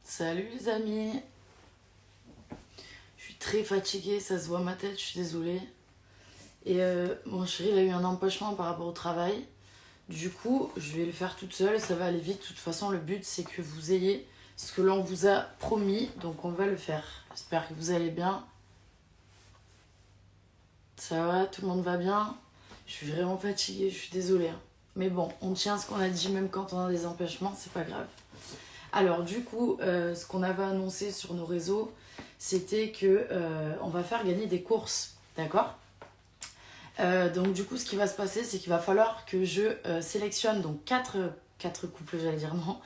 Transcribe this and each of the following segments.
Salut les amis, je suis très fatiguée, ça se voit à ma tête, je suis désolée. Et mon chéri il a eu un empêchement par rapport au travail. Du coup, je vais le faire toute seule, ça va aller vite. De toute façon, le but c'est que vous ayez ce que l'on vous a promis, donc on va le faire. J'espère que vous allez bien. Ça va, tout le monde va bien. Je suis vraiment fatiguée, je suis désolée, hein. Mais bon, on tient ce qu'on a dit même quand on a des empêchements, c'est pas grave. Alors du coup, ce qu'on avait annoncé sur nos réseaux, c'était que on va faire gagner des courses, d'accord. Donc du coup, ce qui va se passer, c'est qu'il va falloir que je sélectionne donc quatre couples, j'allais dire non,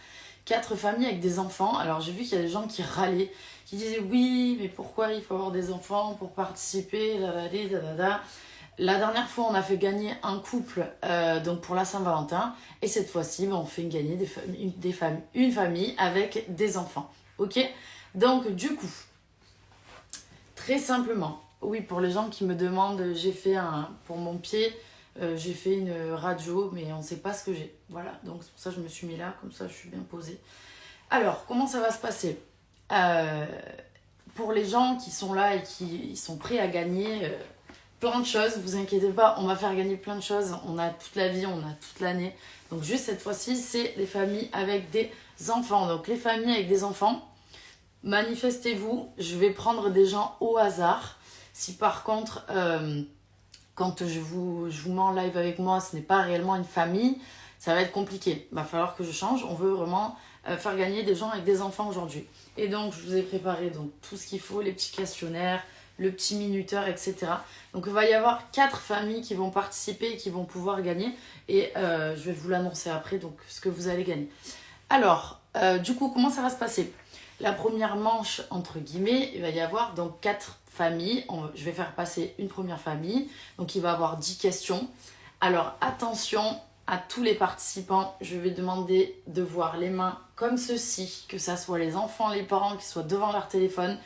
quatre familles avec des enfants. Alors j'ai vu qu'il y a des gens qui râlaient, qui disaient oui, mais pourquoi il faut avoir des enfants pour participer, la dernière fois, on a fait gagner un couple donc pour la Saint-Valentin. Et cette fois-ci, on fait gagner une famille avec des enfants. Ok. Donc, du coup, très simplement, oui, pour les gens qui me demandent, pour mon pied, j'ai fait une radio, mais on ne sait pas ce que j'ai. Voilà, donc c'est pour ça que je me suis mis là, comme ça je suis bien posée. Alors, comment ça va se passer? Euh, pour les gens qui sont là et qui sont prêts à gagner plein de choses, vous inquiétez pas, on va faire gagner plein de choses, on a toute la vie, on a toute l'année. Donc juste cette fois-ci, c'est les familles avec des enfants. Donc les familles avec des enfants, manifestez-vous, je vais prendre des gens au hasard. Si par contre, quand je vous mets en live avec moi, ce n'est pas réellement une famille, ça va être compliqué. Il va falloir que je change, on veut vraiment faire gagner des gens avec des enfants aujourd'hui. Et donc je vous ai préparé donc, tout ce qu'il faut, les petits questionnaires, le petit minuteur, etc. Donc il va y avoir 4 familles qui vont participer et qui vont pouvoir gagner. Et je vais vous l'annoncer après, donc ce que vous allez gagner. Alors, du coup, comment ça va se passer? La première manche, entre guillemets, il va y avoir donc 4 familles. Je vais faire passer une première famille. Donc il va y avoir 10 questions. Alors attention à tous les participants, je vais demander de voir les mains comme ceci, que ça soit les enfants, les parents qui soient devant leur téléphone.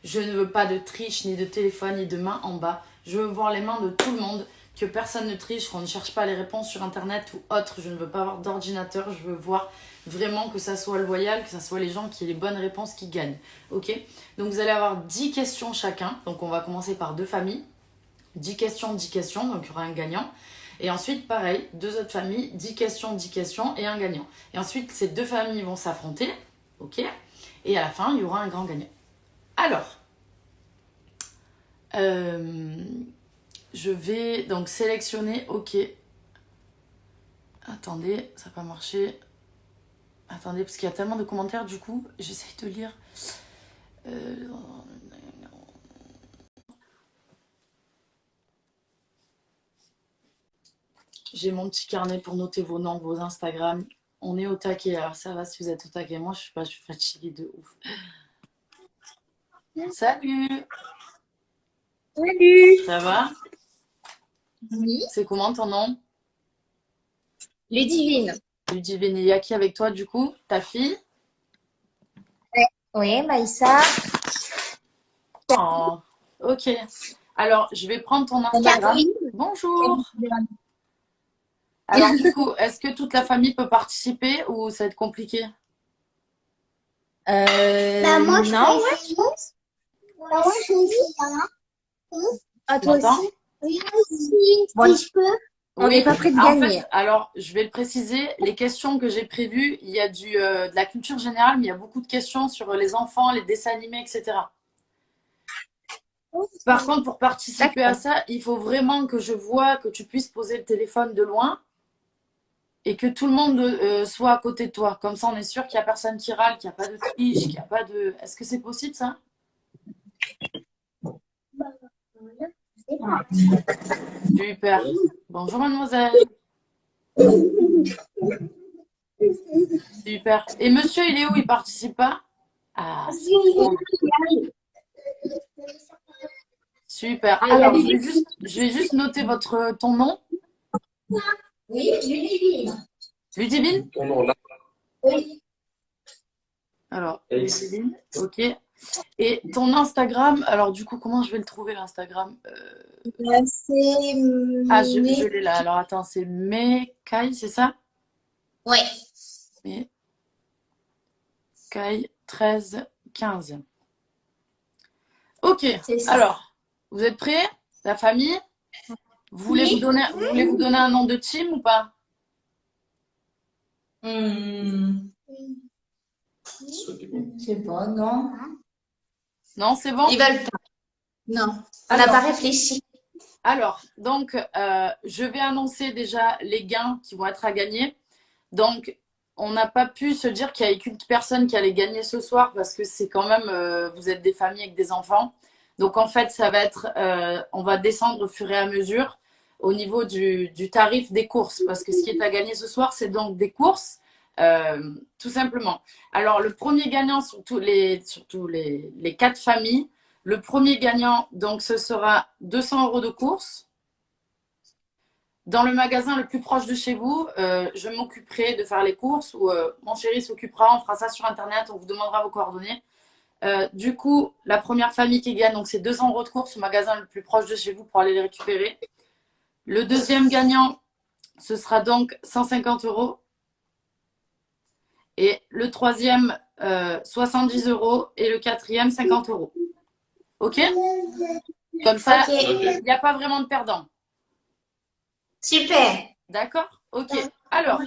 Je ne veux pas de triche, ni de téléphone, ni de main en bas. Je veux voir les mains de tout le monde, que personne ne triche, qu'on ne cherche pas les réponses sur internet ou autre. Je ne veux pas avoir d'ordinateur, je veux voir vraiment que ça soit loyal, que ça soit les gens qui aient les bonnes réponses qui gagnent. Ok? Donc vous allez avoir 10 questions chacun. Donc on va commencer par 2 familles. 10 questions, 10 questions, donc il y aura un gagnant. Et ensuite, pareil, 2 autres familles, 10 questions et un gagnant. Et ensuite, ces 2 familles vont s'affronter, ok? Et à la fin, il y aura un grand gagnant. Alors, je vais donc sélectionner, ok. Attendez, ça n'a pas marché. Attendez, parce qu'il y a tellement de commentaires, du coup, j'essaye de lire. J'ai mon petit carnet pour noter vos noms, vos Instagram. On est au taquet, alors ça va si vous êtes au taquet. Moi, je suis pas, je suis fatiguée de ouf. Salut, Salut! ça va? Oui, C'est comment ton nom? Ludivine. Ludivine, il y a qui avec toi, du coup? Ta fille? Oui, Maïssa. Oh, ok. Alors, je vais prendre ton Instagram. Catherine. Bonjour. Alors, du coup, est-ce que toute la famille peut participer ou ça va être compliqué? Bah, moi, je non, ouais. Bah, moi, je suis à Tu toi m'entends? aussi? Oui, aussi. Bon, si je peux. On n'est Oui, pas prêt de en gagner. fait, alors je vais le préciser, les questions que j'ai prévues, il y a de la culture générale, mais il y a beaucoup de questions sur les enfants, les dessins animés, etc. Par contre, pour participer à D'accord. ça, il faut vraiment que je vois que tu puisses poser le téléphone de loin et que tout le monde soit à côté de toi. Comme ça, on est sûr qu'il n'y a personne qui râle, qu'il n'y a pas de triche, qu'il n'y a pas de... Est-ce que c'est possible ça? Super. Bonjour mademoiselle. Super. Et monsieur, il est où? Il participe pas? Ah, c'est trop super. Ah, il y a Alors, des... je vais juste noter ton nom. Oui, Ludivine. Ludivine? Oui. Alors, Ludivine, ok. Et ton Instagram, alors du coup, comment je vais le trouver l'Instagram? C'est... Ah, je l'ai là. Alors attends, c'est Mekai, c'est ça? Ouais. Mekai 13, 15. Ok, C'est ça. alors, vous êtes prêts? La famille? Vous voulez Oui. vous donner un nom de team ou pas? Je sais pas, non. Non, c'est bon? Ils veulent pas. Non, on n'a Alors, pas réfléchi. alors, donc, je vais annoncer déjà les gains qui vont être à gagner. Donc, on n'a pas pu se dire qu'il n'y avait qu'une personne qui allait gagner ce soir parce que c'est quand même, vous êtes des familles avec des enfants. Donc, en fait, ça va être, on va descendre au fur et à mesure au niveau du tarif des courses. Parce que ce qui est à gagner ce soir, c'est donc des courses, tout simplement. Alors, le premier gagnant sur les 4 familles, le premier gagnant, donc, ce sera 200 € de courses. Dans le magasin le plus proche de chez vous, je m'occuperai de faire les courses ou mon chéri s'occupera, on fera ça sur Internet, on vous demandera vos coordonnées. Du coup, la première famille qui gagne, donc c'est 200 € de courses au magasin le plus proche de chez vous pour aller les récupérer. Le deuxième gagnant, ce sera donc 150 €. Et le troisième, 70 €. Et le quatrième, 50 €. Ok? Comme ça, Ok, il n'y a pas vraiment de perdant. super. D'accord? Ok. Alors,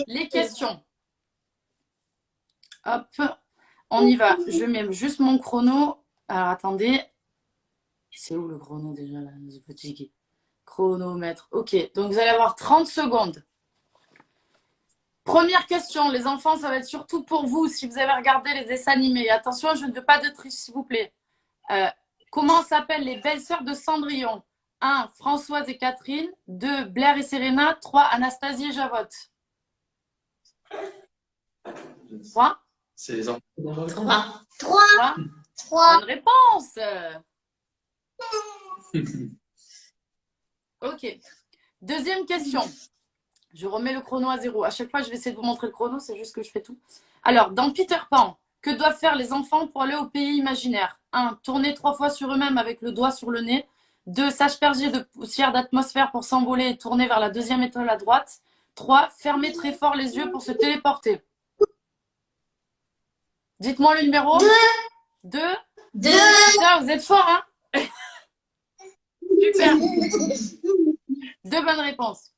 les questions. Hop, on y va. Je mets juste mon chrono. Alors, attendez. C'est où le chrono déjà là? Je suis fatiguée. Chronomètre. Ok, donc vous allez avoir 30 secondes. Première question, les enfants, ça va être surtout pour vous si vous avez regardé les dessins animés. Attention, je ne veux pas de triche, s'il vous plaît. Comment s'appellent les belles-sœurs de Cendrillon? 1. Françoise et Catherine. 2. Blair et Serena. 3. Anastasie et Javotte. 3. C'est les enfants. 3. 3. 3. Bonne réponse. Ok. Deuxième question. Je remets le chrono à 0. À chaque fois, je vais essayer de vous montrer le chrono, c'est juste que je fais tout. Alors, dans Peter Pan, que doivent faire les enfants pour aller au pays imaginaire? 1. Tourner 3 fois sur eux-mêmes avec le doigt sur le nez. 2. S'asperger de poussière d'atmosphère pour s'envoler et tourner vers la deuxième étoile à droite. 3. Fermer très fort les yeux pour se téléporter. Dites-moi le numéro. 2. 2. Putain, vous êtes fort, hein? Super. 2 bonnes réponses.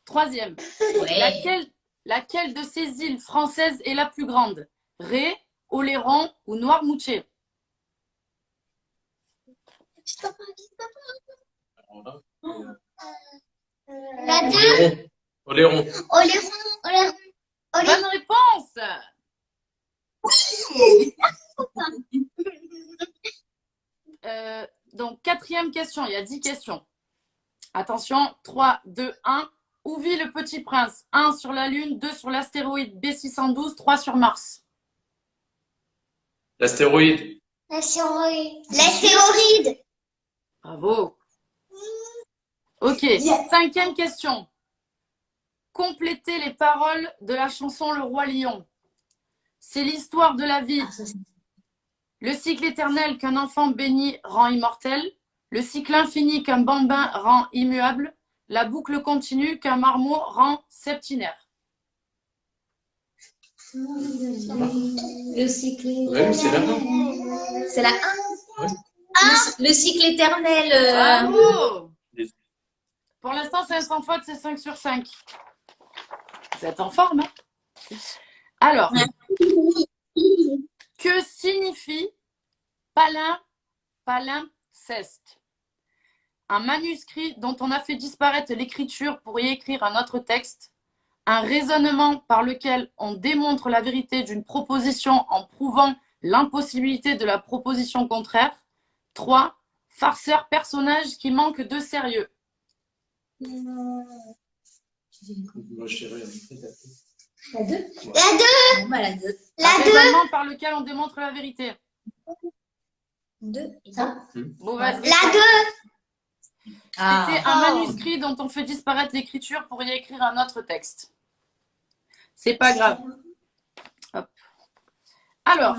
Troisième. Ouais. Laquelle de ces îles françaises est la plus grande? Ré, Oléron ou Noirmoutier? La 2. Oléron. Oléron. Bonne réponse. Donc, quatrième question, il y a 10 questions. Attention, 3, 2, 1. Où vit le petit prince? 1 sur la Lune, 2 sur l'astéroïde B612, 3 sur Mars. L'astéroïde. L'astéroïde. Bravo. Ok, cinquième question. Complétez les paroles de la chanson Le Roi Lion. C'est l'histoire de la vie. Le cycle éternel qu'un enfant béni rend immortel. Le cycle infini qu'un bambin rend immuable. La boucle continue qu'un marmot rend septinaire. Le cycle Ouais, c'est là. C'est la 1. Ouais. Le cycle éternel. Bravo. Pour l'instant, c'est un sans faute, c'est 5 sur 5. Vous êtes en forme, hein? Alors, que signifie palimpseste? Un manuscrit dont on a fait disparaître l'écriture pour y écrire un autre texte. Un raisonnement par lequel on démontre la vérité d'une proposition en prouvant l'impossibilité de la proposition contraire. 3. Farceur personnage qui manque de sérieux. Moi, je dirais. La 2. La 2. Bon, bah, la 2. Un raisonnement par lequel on démontre la vérité. 2. Mauvaise réponse. La 2. C'était un manuscrit dont on fait disparaître l'écriture pour y écrire un autre texte. C'est pas grave. Hop. Alors,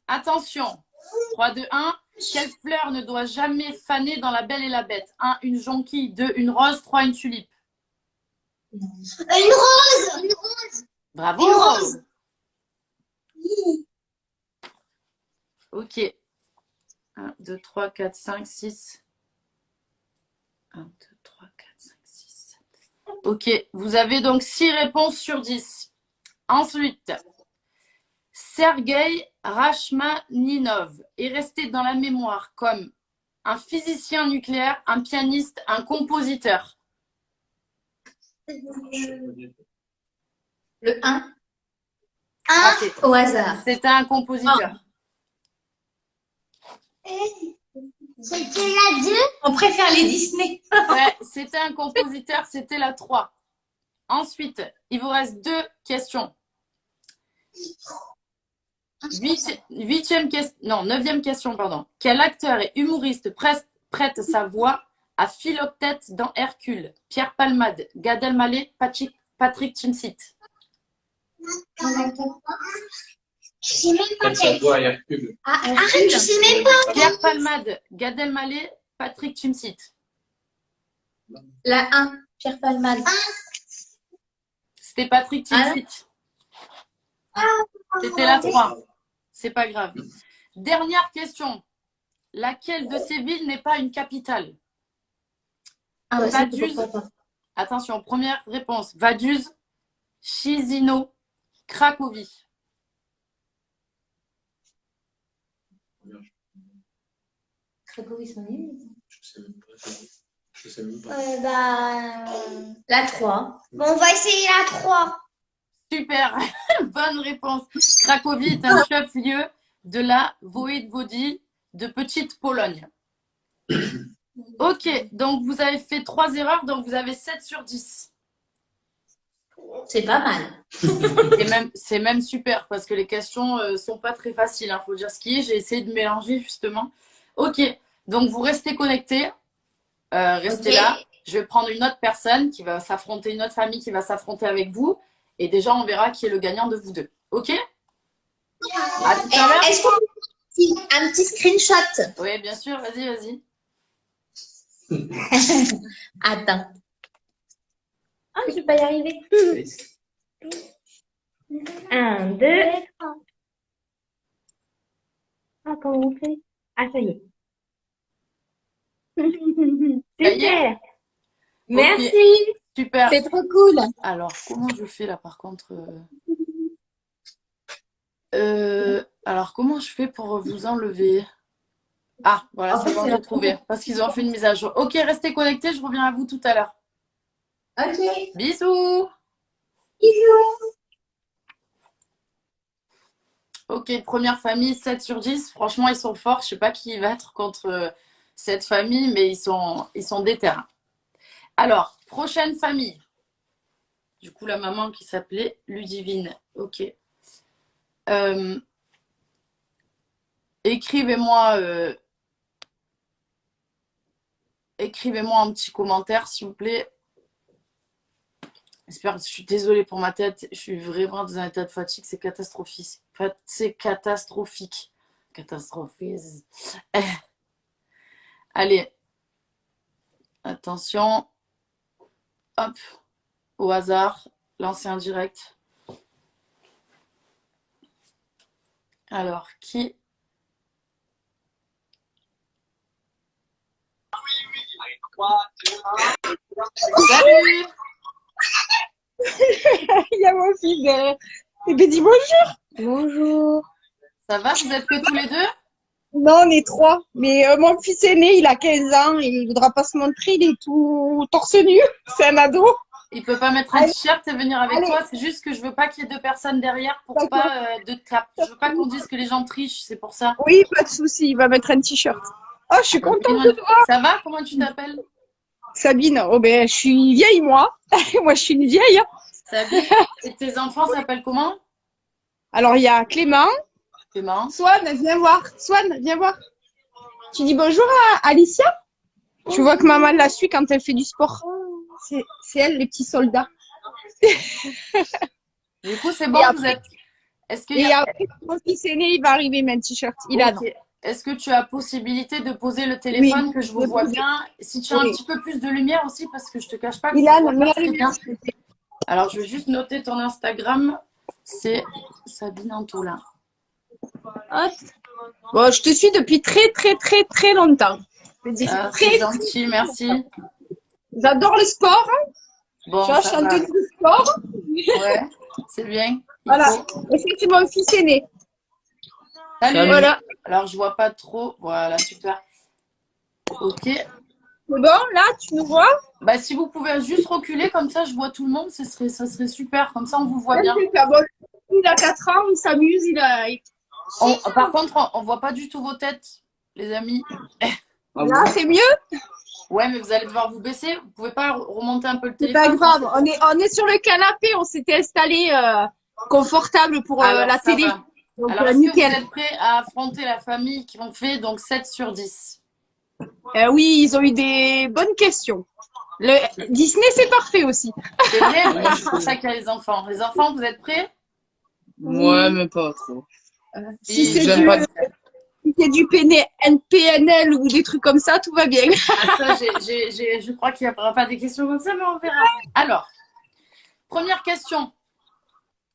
attention. 3, 2, 1. Quelle fleur ne doit jamais faner dans La Belle et la Bête? 1. Une jonquille. 2. Une rose. 3. Une tulipe. Une rose. Bravo. Une rose. Ok. 1, 2, 3, 4, 5, 6. 1, 2, 3, 4, 5, 6. Ok. Vous avez donc 6 réponses sur 10. Ensuite, Sergueï Rachmaninov est resté dans la mémoire comme un physicien nucléaire, un pianiste, un compositeur. Le 1. Raté. Au hasard. C'était un compositeur. C'était la 2. On préfère les Disney. Ouais, c'était un compositeur, c'était la 3. Ensuite, il vous reste 2 questions. 9e question, pardon. Quel acteur et humoriste prête sa voix à Philoctète dans Hercule? Pierre Palmade, Gad Elmaleh, Patrick Timsit. Je sais même pas Elle sa voix à Hercule. Arrête, je sais même pas. Pierre Palmade, Gad Elmaleh, Patrick Timsit. La 1, Pierre Palmade. C'était Patrick Timsit. C'était la 3. C'est pas grave. Dernière question. Laquelle de ces villes n'est pas une capitale? Ah ouais, c'est Vaduz. pourquoi pas. Attention, première réponse. Vaduz, Chisinau, Cracovie. Cracovie, sont nuls. Je sais même pas. Je sais même pas. La 3. Bon, on va essayer la 3. Super, bonne réponse. Cracovie est un chef-lieu de la Voïvodie de Petite Pologne. Ok, donc vous avez fait 3 erreurs, donc vous avez 7 sur 10. C'est pas mal. C'est même super parce que les questions sont pas très faciles, hein, faut dire ce qui est. J'ai essayé de mélanger justement. Ok, donc vous restez connectés. Restez là. Je vais prendre une autre personne qui va s'affronter, une autre famille qui va s'affronter avec vous. Et déjà, on verra qui est le gagnant de vous deux. Ok? À tout à l'heure. Est-ce qu'on peut un petit screenshot? Oui, bien sûr. Vas-y, vas-y. Attends. Ah, je vais pas y arriver. 1, 2. Ah, comment on fait? Ah, ça y est. Ça y est? Super. Merci. Super. C'est trop cool. Alors, comment je fais là par contre alors, comment je fais pour vous enlever? Ah, voilà, c'est bon, j'ai trouvé. Parce qu'ils ont fait une mise à jour. Ok, restez connectés, je reviens à vous tout à l'heure. Ok. Bisous. Bisous. Ok, première famille, 7 sur 10. Franchement, ils sont forts. Je sais pas qui va être contre cette famille, mais ils sont déter. Alors, prochaine famille. Du coup, la maman qui s'appelait Ludivine. Ok. Écrivez-moi un petit commentaire, s'il vous plaît. J'espère que je suis désolée pour ma tête. Je suis vraiment dans un état de fatigue. C'est catastrophique. C'est catastrophique. Catastrophique. Allez. Attention. Hop. Au hasard. Lancer un direct. Alors, qui? Salut! Il y a mon fils derrière. Et ben dis bonjour. Bonjour. Ça va? Vous êtes que tous les deux? Non, on est 3. Mais mon fils aîné, il a 15 ans et il voudra pas se montrer. Il est tout torse nu. C'est un ado. Il peut pas mettre un t-shirt et venir avec Allez. toi. C'est juste que je veux pas qu'il y ait 2 personnes derrière pour pas de tape. Je veux pas qu'on dise que les gens trichent. C'est pour ça. Oui, pas de souci. Il va mettre un t-shirt. Oh, je suis contente de toi. Ça va? Comment tu t'appelles? Sabine. Oh ben, je suis vieille, moi. Moi, je suis une vieille. Sabine. Et tes enfants s'appellent comment? Alors, il y a Clément. Clément. Swan, viens voir. Swan, viens voir. Tu dis bonjour à Alicia. Tu vois que maman la suit quand elle fait du sport. C'est elle, les petits soldats. Du coup, c'est bon, Et vous êtes. Est-ce qu'il Et y a... après, mon fils aîné, il va arriver, mais un t-shirt. Il a Ok. Est-ce que tu as possibilité de poser le téléphone, Oui, que je vous je vois peux. bien? Si tu as un Oui. petit peu plus de lumière aussi, parce que je te cache pas que je Ilan, vois mets pas la très bien. lumière, s'il te plaît. Alors, je vais juste noter ton Instagram. C'est Sabine Antola. Hop. Bon, je te suis depuis très, très, très, très longtemps. Je veux dire, Ah, très, c'est gentil, merci. j'adore le sport. Bon, Tu vois, ça va. chanteuse de sport. Ouais, c'est bien. Il Voilà. faut. Et c'est mon fils aîné. Salut. Voilà. Alors, je vois pas trop. Voilà, super. Ok. C'est bon, là, tu nous vois? Bah, si vous pouvez juste reculer, comme ça, je vois tout le monde, ça serait super. Comme ça, on vous voit bien. Bon, il a 4 ans, il s'amuse, Par contre, on voit pas du tout vos têtes, les amis. Là, c'est mieux. Ouais, mais vous allez devoir vous baisser. Vous pouvez pas remonter un peu le C'est pas téléphone? grave. On est sur le canapé, on s'était installé confortable pour Alors, la ça télé. va. Donc, Alors, est-ce que nickel. vous êtes prêts à affronter la famille qui ont fait donc 7 sur 10? Oui, ils ont eu des bonnes questions. Le Disney, c'est parfait aussi. C'est vrai, bah, c'est pour ça qu'il y a les enfants. Les enfants, vous êtes prêts? Ouais, mais pas trop. Si c'est J'aime du, pas. si c'est du PNL ou des trucs comme ça, tout va bien. Ah, ça, je crois qu'il n'y aura pas des questions comme ça, mais on verra. Alors, première question.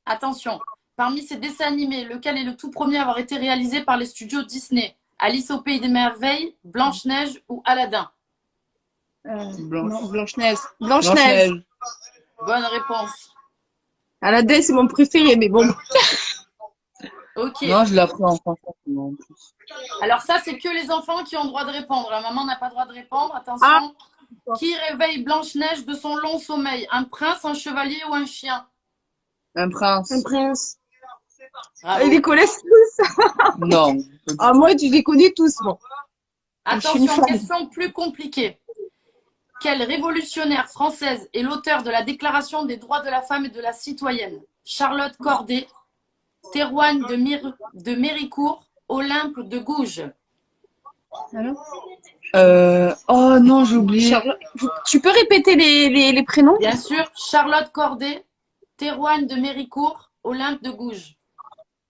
Attention. Parmi ces dessins animés, lequel est le tout premier à avoir été réalisé par les studios Disney? Alice au Pays des Merveilles, Blanche-Neige ou Aladdin? Blanche. Blanche-Neige. Blanche-Neige. Bonne réponse. Aladdin, c'est mon préféré, mais bon. Ok. Non, je l'apprends en français. En plus. Alors ça, c'est que les enfants qui ont le droit de répondre. La maman n'a pas le droit de répondre. Attention. Qui réveille Blanche-Neige de son long sommeil? Un prince, un chevalier ou un chien? Un prince. Un prince. Bravo. Ils les connaissent tous. Non. Ah, moi, tu les connais tous. Bon. Je suis une Attention, fan. question plus compliquée. Quelle révolutionnaire française est l'auteur de la Déclaration des droits de la femme et de la citoyenne? Charlotte Corday, Théroigne de Méricourt, Olympe de Gouges. Oh non, j'ai oublié. Tu peux répéter les prénoms? Bien sûr, Charlotte Corday, Théroigne de Méricourt, Olympe de Gouges.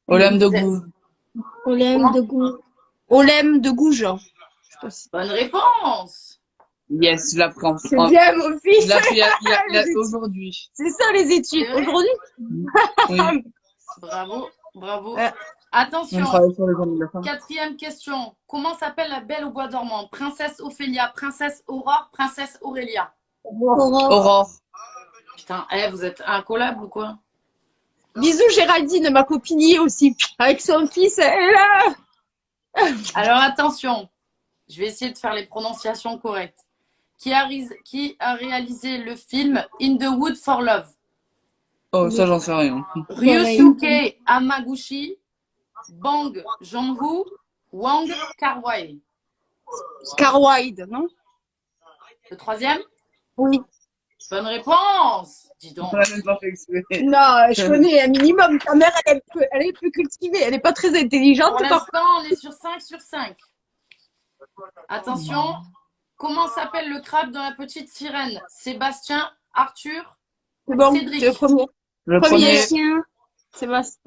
Olympe de Gouges. Olem de Gouges. Olem de Gouges. Bonne réponse. Yes, je l'apprends. C'est bien, mon fils. Je l'ai appris aujourd'hui. C'est ça, les études. C'est vrai. Aujourd'hui? Oui. Bravo, bravo. Euh, On Attention, travaille sur les hommes de la femme. 4e question. Comment s'appelle la Belle au bois dormant? Princesse Ophélia, Princesse Aurore, Princesse Aurélia. Aurore. Putain, vous êtes incollable ou quoi? Bisous, Géraldine, ma copine aussi. Avec son fils, elle est là. Alors attention, je vais essayer de faire les prononciations correctes. Qui a réalisé le film In the Wood for Love? Oh, ça, j'en sais rien. Ryusuke Hamaguchi, Bong Joon-ho, Wang Kar-wai. Carwide, non? Le 3e? Oui. Bonne réponse. Dis donc. On l'a même pas fait exprès. Non, je connais un minimum. Ta mère, elle est peu cultivée. Elle n'est pas très intelligente. Pour l'instant, on est sur 5 sur 5. Attention. Comment s'appelle le crabe dans la petite sirène? Sébastien, Arthur, C'est bon, Cédric. c'est le premier. Le Premier premier. chien. Sébastien.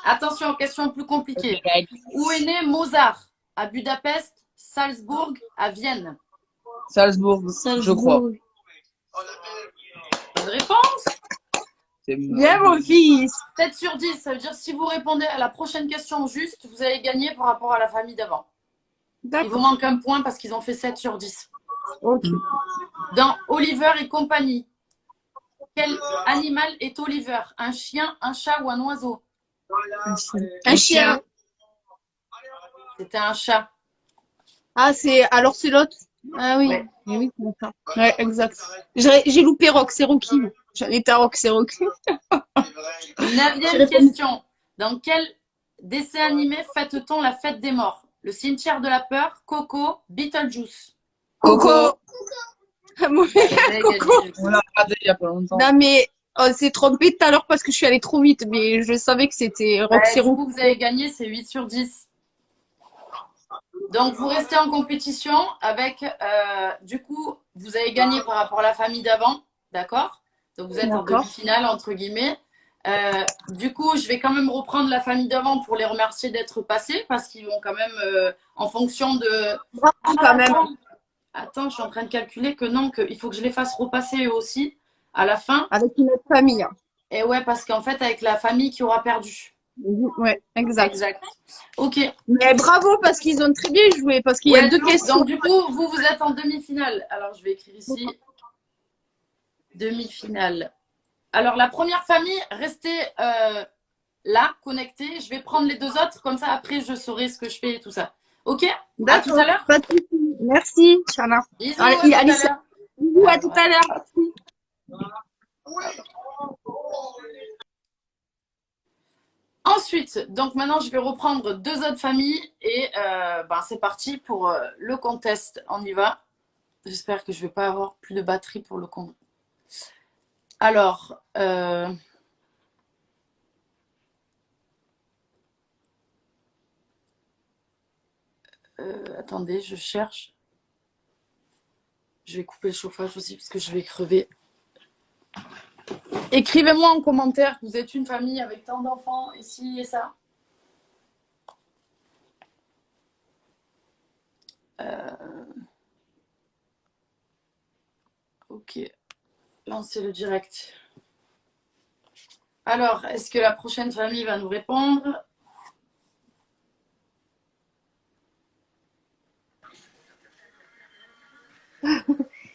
Attention, question plus compliquée. Où est né Mozart? À Budapest, Salzbourg, à Vienne. Salzbourg, je crois. Bonne réponse. C'est Bien, mon fils. 7 sur 10, ça veut dire si vous répondez à la prochaine question juste, vous allez gagner par rapport à la famille d'avant. Il vous D'accord. manque un point parce qu'ils ont fait 7 sur 10. Ok. Dans Oliver et compagnie, quel animal est Oliver? Un chien, un chat ou un oiseau? Un chien. C'était un chat. Ah, alors c'est l'autre. Ah oui. Ouais. Eh oui, d'accord. Ouais, exact. J'ai loupé Rock, c'est Rocky. J'en étais à Rock, c'est Rocky. 9e question. Dans quel dessin animé fête-t-on la fête des morts? Le cimetière de la peur, Coco, Beetlejuice. Coco. Vous avez gagné. On l'a regardé il y a pas longtemps. Non, mais on s'est trompé tout à l'heure parce que je suis allée trop vite, mais je savais que c'était Rock, Ouais, c'est du Rocky. coup, vous avez gagné, c'est 8 sur 10. Donc, vous restez en compétition avec, du coup, vous avez gagné par rapport à la famille d'avant, d'accord? Donc, vous êtes en D'accord. demi-finale, entre guillemets. Du coup, je vais quand même reprendre la famille d'avant pour les remercier d'être passés parce qu'ils vont quand même, en fonction de… Bravo, quand même. Attends, je suis en train de calculer que non, qu'il faut que je les fasse repasser eux aussi à la fin. Avec une autre famille. Et ouais, parce qu'en fait, avec la famille qui aura perdu. Ouais, exact. Exact. Ok. Mais bravo parce qu'ils ont très bien joué, parce qu'il y a Ouais, deux donc, questions. donc, du coup, vous êtes en demi-finale. Alors, je vais écrire ici. Demi-finale. Alors, la première famille, restez là, connectés. Je vais prendre les deux autres, comme ça, après, je saurai ce que je fais et tout ça. Ok? À tout à l'heure. Pas de souci. Merci, Shana. Bisous, Allez, à tout à Alicia. l'heure. Bisous, à tout à l'heure. Ensuite, donc maintenant, je vais reprendre deux autres familles et c'est parti pour le contest. On y va. J'espère que je vais pas avoir plus de batterie pour le compte. Alors, attendez, je cherche. Je vais couper le chauffage aussi parce que je vais crever. Écrivez-moi en commentaire que vous êtes une famille avec tant d'enfants, et ci et ça. Ok, lancez le direct. Alors, est-ce que la prochaine famille va nous répondre?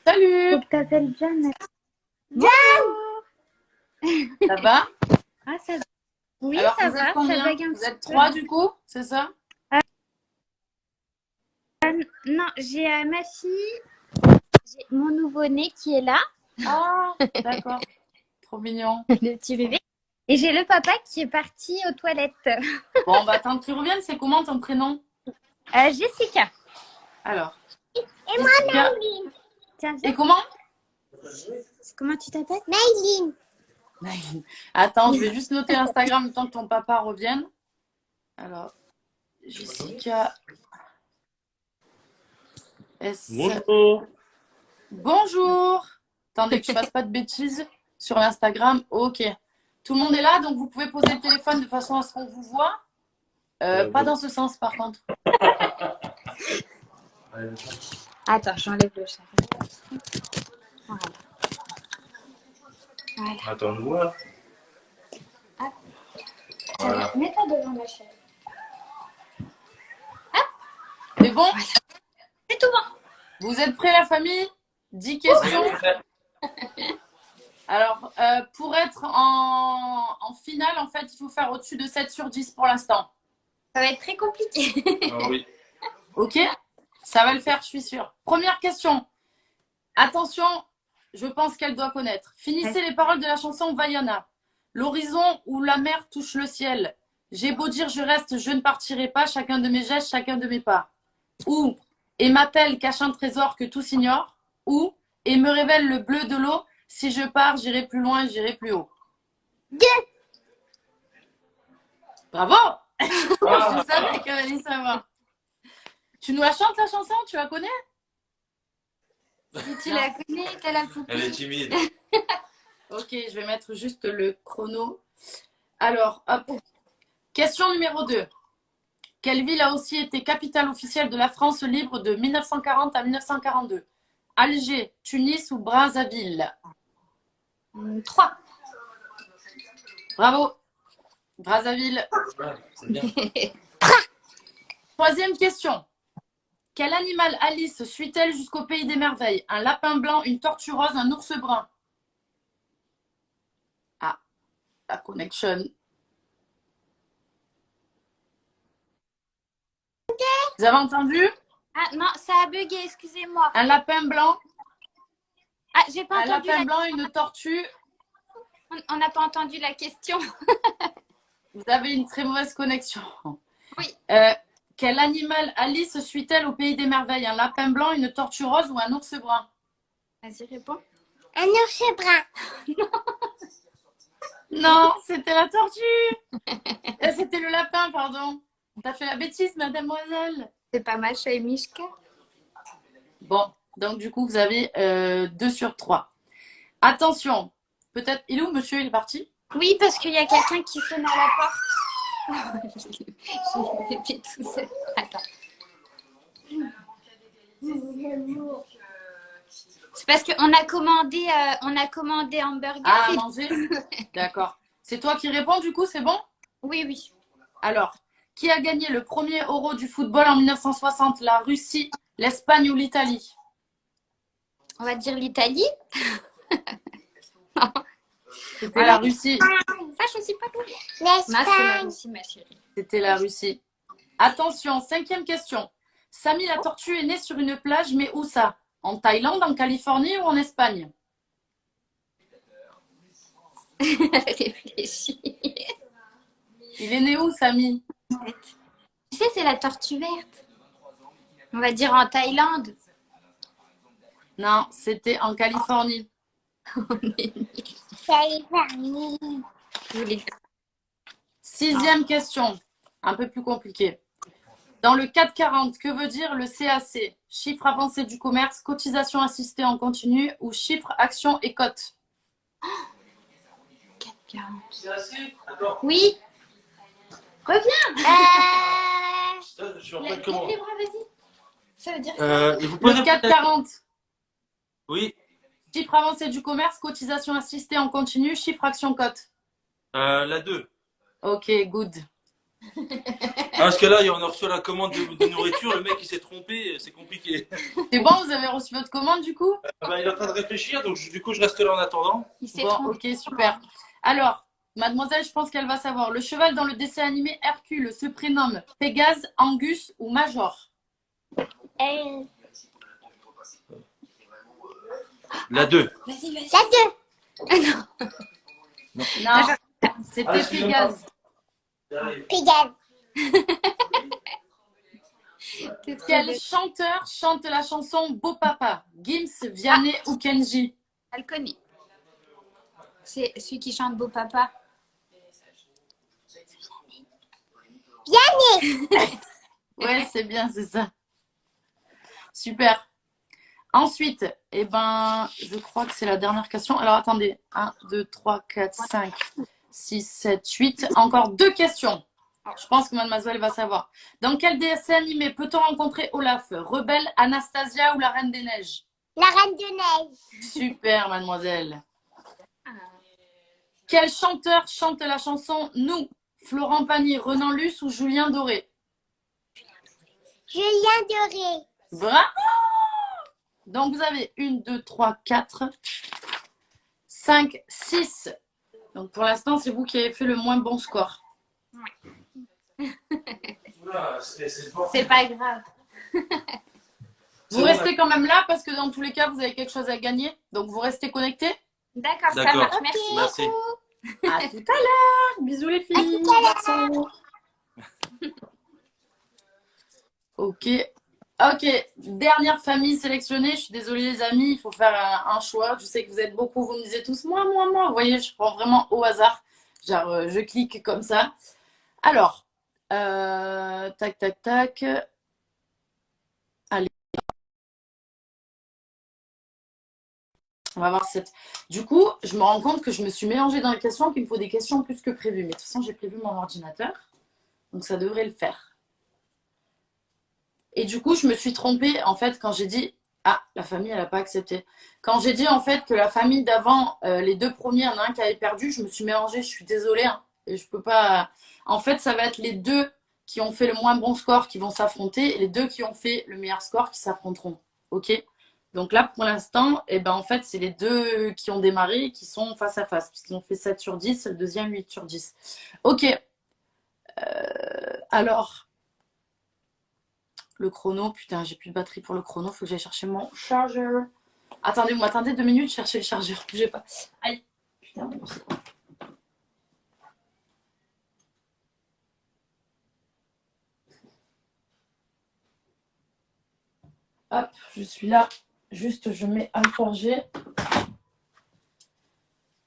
Salut! Faut que t'appelles John. Ça va? Ah, ça va. Oui, Alors, ça vous va. êtes Ça combien? bug un Vous petit êtes peu. 3 du coup, c'est ça? Non, j'ai ma fille, j'ai mon nouveau-né qui est là, Ah, d'accord. Trop mignon. le petit bébé. Et j'ai le papa qui est parti aux toilettes. Bon, on va attendre qu'il revienne. C'est comment ton prénom? Jessica. Alors. Et moi, Jessica. Maïline. Tiens, viens. Et comment? Comment tu t'appelles? Maïline. Naïm. Attends, je vais juste noter l'Instagram le temps que ton papa revienne. Alors, Jessica S. Bonjour. Bonjour. Attendez que je fasse pas de bêtises sur l'Instagram. Ok. Tout le monde est là, donc vous pouvez poser le téléphone de façon à ce qu'on vous voit. Pas dans ce sens, par contre. Attends, j'enlève le chat. Voilà. Attends, je vois. Voilà. Mets-toi devant la chaise. C'est bon? C'est tout bon. Vous êtes prêts, la famille? 10 questions. Alors, pour être en finale, en fait, il faut faire au-dessus de 7 sur 10 pour l'instant. Ça va être très compliqué. Ah oui. Ok? Ça va le faire, je suis sûre. Première question. Attention, je pense qu'elle doit connaître. Finissez les paroles de la chanson Vaiana. L'horizon où la mer touche le ciel. J'ai beau dire je reste, je ne partirai pas. Chacun de mes gestes, chacun de mes pas. Ou et ma-t-elle cache un trésor que tous ignorent. Ou et me révèle le bleu de l'eau. Si je pars, j'irai plus loin, j'irai plus haut. Bravo! Je savais qu'elle allait savoir. Tu nous la chantes, la chanson? Tu la connais? Si tu la connais, t'as la poupée. Elle est timide. Ok, je vais mettre juste le chrono. Alors, hop. Question numéro 2. Quelle ville a aussi été capitale officielle de la France libre de 1940 à 1942? Alger, Tunis ou Brazzaville? 3. Bravo. Brazzaville. Ouais, c'est bien. Troisième question. Quel animal Alice suit-elle jusqu'au pays des merveilles? Un lapin blanc, une tortue rose, un ours brun? Ah, la connection. Vous avez entendu? Ah non, ça a bugué, excusez-moi. Un lapin blanc, Ah, j'ai pas un entendu lapin blanc, une tortue. On n'a pas entendu la question. Vous avez une très mauvaise connexion. Oui. Quel animal Alice suit-elle au pays des merveilles? Un lapin blanc, une tortue rose ou un ours brun? Vas-y, réponds. Un ours brun. Non, c'était la tortue. C'était le lapin, pardon. T'as fait la bêtise, mademoiselle. C'est pas Macha et Mishka. Bon, donc du coup, vous avez 2 sur 3. Attention, peut-être... Il est où, monsieur? Il est parti? Oui, parce qu'il y a quelqu'un qui sonne à la porte. J'ai fait tout seul. Attends. C'est parce qu'on a commandé hamburger. Ah, à manger? D'accord. C'est toi qui réponds, du coup, c'est bon? Oui, oui. Alors, qui a gagné le premier Euro du football en 1960? La Russie, l'Espagne ou l'Italie? On va dire l'Italie. C'était la Russie. Ça, je sais pas tout. Non, c'est la L'Espagne. Russie, ma chérie. C'était la Russie. Attention, 5e question. Samy la tortue est née sur une plage, mais où ça? En Thaïlande, en Californie ou en Espagne? Réfléchis. Il est né où, Samy? Tu sais, c'est la tortue verte. On va dire en Thaïlande. Non, c'était en Californie. Californie. Je voulais dire. 6e question, un peu plus compliquée. Dans le 440, que veut dire le CAC? Chiffre avancé du commerce, cotisation assistée en continu ou chiffre, action et cote? 40. Attends, Oui. Reviens. je suis en train de Lève comment les bras, vas-y. Ça veut dire Et vous posez Le 440, Oui, chiffre avancé du commerce, cotisation assistée en continu, chiffre, action, cote. la 2. Ok, good. Ah, parce que là, on a reçu la commande de nourriture, le mec il s'est trompé, c'est compliqué. C'est bon, vous avez reçu votre commande du coup? Ah bah, il est en train de réfléchir, donc du coup je reste là en attendant. il s'est Bon, trompé. ok, super. Alors, mademoiselle, je pense qu'elle va savoir. Le cheval dans le dessin animé Hercule se prénomme Pégase, Angus ou Major? La 2. Vas-y, vas-y. La 2. Non, c'était excusez-moi. Pégase. Pégase. T'es trop Quel belle. chanteur chante la chanson Beau Papa? Gims, Vianney ou Kenji? Elle connaît. C'est celui qui chante Beau Papa. Ouais, c'est bien, c'est ça. Super. Ensuite, eh ben, je crois que c'est la dernière question. Alors, attendez. 1, 2, 3, 4, 5, 6, 7, 8. Encore 2 questions. Je pense que mademoiselle va savoir. Dans quel dessin animé peut-on rencontrer Olaf? Rebelle, Anastasia ou la Reine des Neiges? La Reine de Neige. Super, mademoiselle. Quel chanteur chante la chanson Nous? Florent Pagny, Renan Luce ou Julien Doré? Julien Doré. Bravo! Donc, vous avez 1, 2, 3, 4, 5, 6. Donc, pour l'instant, c'est vous qui avez fait le moins bon score. C'est pas grave. Vous restez quand même là parce que dans tous les cas, vous avez quelque chose à gagner. Donc, vous restez connectés. D'accord, ça D'accord. marche. Merci. Merci. À tout à l'heure. Bisous les filles. Ok. Ok. Dernière famille sélectionnée. Je suis désolée les amis, il faut faire un choix. Je sais que vous êtes beaucoup. Vous me disiez tous moi. Vous voyez, je prends vraiment au hasard. Genre, je clique comme ça. Alors, tac, tac, tac. Allez. On va voir cette. Du coup, je me rends compte que je me suis mélangée dans les questions, qu'il me faut des questions plus que prévues. Mais de toute façon, j'ai prévu mon ordinateur. Donc, ça devrait le faire. Et du coup, je me suis trompée, en fait, quand j'ai dit... Ah, la famille, elle n'a pas accepté. Quand j'ai dit, en fait, que la famille d'avant, les 2 premiers, il y en a un qui avait perdu, je me suis mélangée. Je suis désolée. Hein, et je peux pas... En fait, ça va être les 2 qui ont fait le moins bon score qui vont s'affronter et les 2 qui ont fait le meilleur score qui s'affronteront. OK? Donc là, pour l'instant, eh ben, en fait, c'est les 2 qui ont démarré et qui sont face à face. Puisqu'ils ont fait 7 sur 10, le deuxième 8 sur 10. OK. Alors... Le chrono, putain, j'ai plus de batterie pour le chrono, faut que j'aille chercher mon chargeur. Attendez, vous m'attendez 2 minutes, chercher le chargeur, bougez pas. Aïe, putain, bon, c'est quoi? Hop, je suis là. Juste, je mets un forger.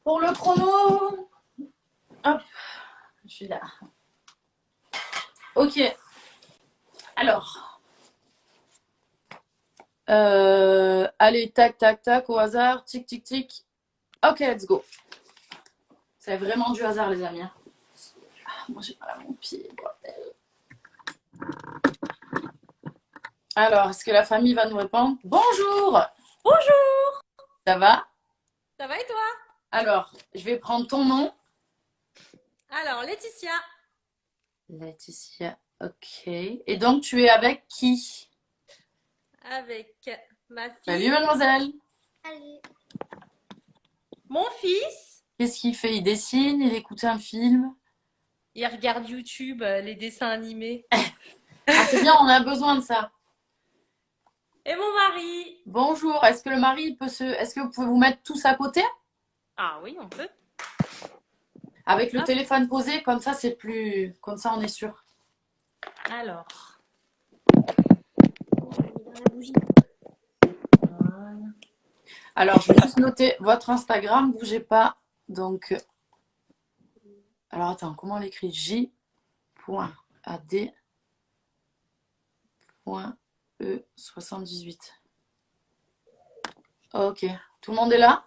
Pour le chrono. Hop, je suis là. Ok. Alors. Allez, tac, tac, tac, au hasard, tic, tic, tic. Ok, let's go. C'est vraiment du hasard, les amis. Ah, moi, j'ai mal à mon pied, bordel. Alors, est-ce que la famille va nous répondre? Bonjour! Bonjour, Ça va? ça va et toi? Alors, je vais prendre ton nom. Alors, Laetitia, Laetitia, ok. Et donc, tu es avec qui? Avec ma fille, Salut, mademoiselle. Allez. mon fils. Qu'est-ce qu'il fait? Il dessine, il écoute un film. Il regarde YouTube, les dessins animés. Ah, c'est bien, on a besoin de ça. Et mon mari. Bonjour, est-ce que le mari peut se... Est-ce que vous pouvez vous mettre tous à côté? Ah oui, on peut. Avec le Hop. téléphone posé, comme ça, c'est plus... Comme ça, on est sûr. Alors. Dans la bougie. Voilà. Alors, je vais juste noter votre Instagram, bougez pas. Donc, alors attends, comment on l'écrit? J.ad.e78. Ok, tout le monde est là?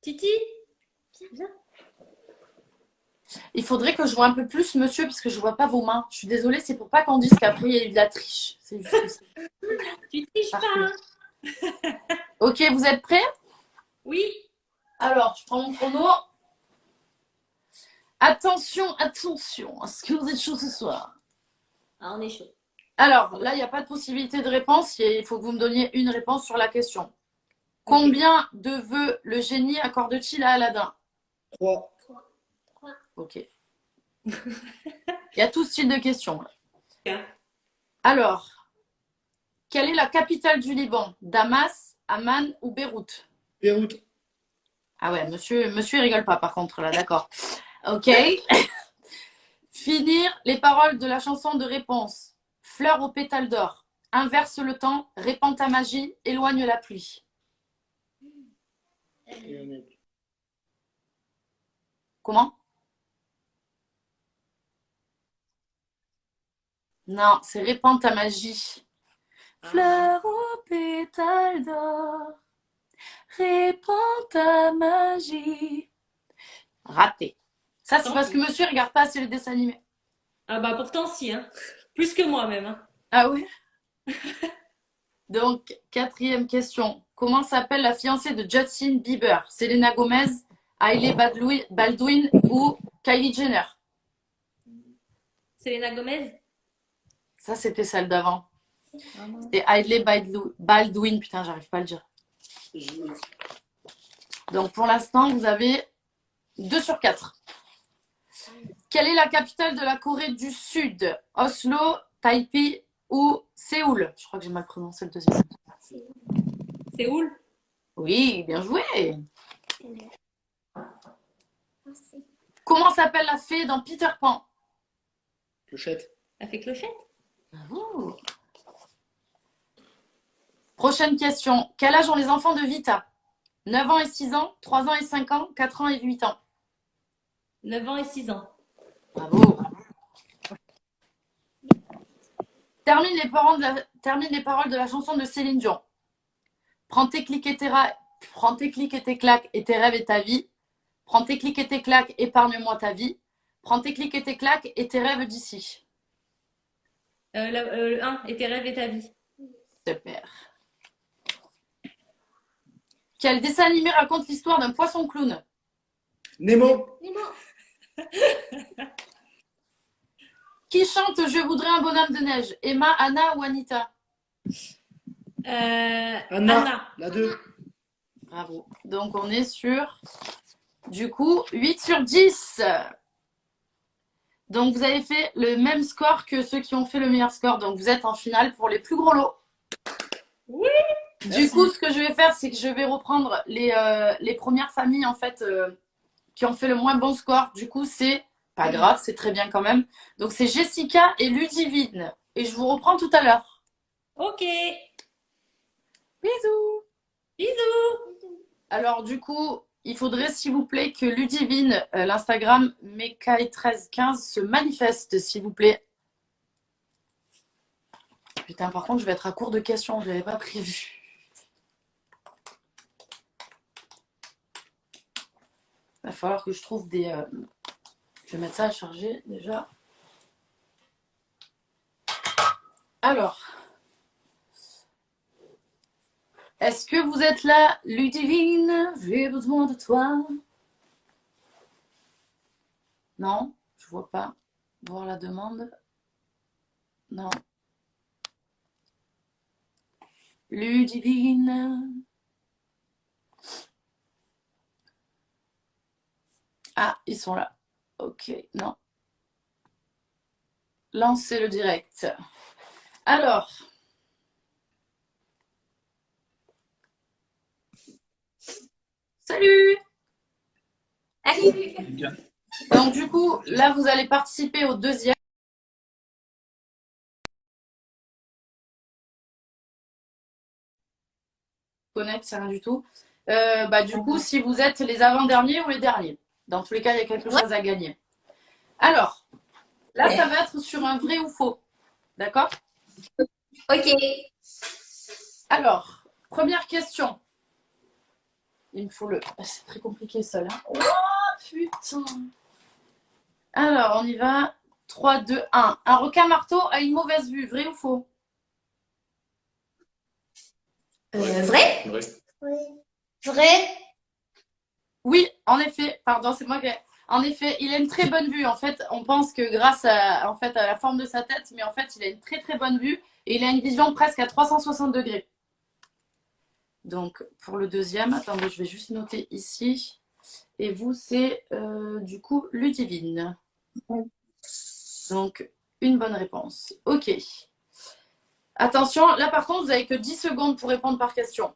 Titi, viens. Il faudrait que je vois un peu plus, monsieur, parce que je vois pas vos mains. Je suis désolée, c'est pour pas qu'on dise qu'après, il y a eu de la triche. C'est juste ça. Tu triches pas, Parfait. hein? Ok, vous êtes prêts? Oui. Alors, je prends mon chrono. Attention, attention. Est-ce que vous êtes chaud ce soir? Ah, on est chaud. Alors, là, il n'y a pas de possibilité de réponse. Il faut que vous me donniez une réponse sur la question. Combien de vœux le génie accorde-t-il à Aladdin? 3. Ok. Il y a tout style de questions. Bien. Alors, quelle est la capitale du Liban? Damas, Amman ou Beyrouth? Beyrouth. Ah ouais, monsieur, il rigole pas par contre là, d'accord. Ok. Finir les paroles de la chanson de réponse. Fleur aux pétales d'or. Inverse le temps, répand ta magie, éloigne la pluie. Comment? Non, c'est répand ta magie. Fleur aux pétales d'or, répand ta magie. Raté. Ça, c'est parce que monsieur regarde pas assez le dessin animé. Ah bah pourtant si, hein. Plus que moi même, hein. Ah oui? Donc, quatrième question. Comment s'appelle la fiancée de Justin Bieber? Selena Gomez, Hailey Baldwin ou Kylie Jenner? Selena Gomez. Ça, c'était celle d'avant. C'était Hailey Baldwin. Putain, j'arrive pas à le dire. Donc, pour l'instant, vous avez 2 sur 4. Quelle est la capitale de la Corée du Sud? Oslo, Taipei ou Séoul? Je crois que j'ai mal prononcé le deuxième. Séoul. Oui, bien joué. Comment s'appelle la fée dans Peter Pan? Clochette. Elle fait clochette. Bravo. Prochaine question. Quel âge ont les enfants de Vita? 9 ans et 6 ans, 3 ans et 5 ans, 4 ans et 8 ans. 9 ans et 6 ans. Bravo. Termine les paroles de la chanson de Céline Dion. Prends tes clics et tes claques et tes rêves et ta vie. Prends tes clics et tes claques, épargne-moi ta vie. Prends tes clics et tes claques et tes rêves d'ici. Le 1, et tes rêves et ta vie. Super. Quel dessin animé raconte l'histoire d'un poisson clown? Nemo. Qui chante Je voudrais un bonhomme de neige? Emma, Anna ou Anita? Anna. La 2. Bravo. Donc on est sur, du coup, 8 sur 10. Donc vous avez fait le même score que ceux qui ont fait le meilleur score. Donc vous êtes en finale pour les plus gros lots. Oui. Du coup, ce que je vais faire, c'est que je vais reprendre les premières familles en fait qui ont fait le moins bon score. Du coup, c'est pas grave, c'est très bien quand même. Donc c'est Jessica et Ludivine. Et je vous reprends tout à l'heure. Ok. Bisous. Bisous. Alors du coup, il faudrait s'il vous plaît que Ludivine, l'Instagram Mekai1315 se manifeste s'il vous plaît. Putain, par contre, je vais être à court de questions, je l'avais pas prévu. Il va falloir que je trouve des... Je vais mettre ça à charger déjà. Alors, est-ce que vous êtes là, Ludivine? J'ai besoin de toi. Non, je vois pas. voir la demande. Non. Ludivine. Ah, ils sont là. Ok, non. Lancez le direct. Alors. Salut! Allez. Donc du coup, là, vous allez participer au deuxième. Connect, c'est rien du tout. Du coup, si vous êtes les avant-derniers ou les derniers. Dans tous les cas, il y a quelque chose à gagner. Alors, là, ça va être sur un vrai ou faux. D'accord? Ok. Alors, première question. Il me faut le... C'est très compliqué ça, là. Oh, putain. Alors, on y va. 3, 2, 1. Un requin-marteau a une mauvaise vue. Vrai ou faux? Vrai? Vrai. Oui. Vrai? Oui, en effet. Pardon, c'est moi qui... En effet, il a une très bonne vue. En fait, on pense que grâce à, à la forme de sa tête, mais en fait, il a une très très bonne vue et il a une vision presque à 360 degrés. Donc, pour le deuxième, attendez, je vais juste noter ici. Et vous, c'est du coup Ludivine. Donc, une bonne réponse. Ok. Attention, là par contre, vous n'avez que 10 secondes pour répondre par question.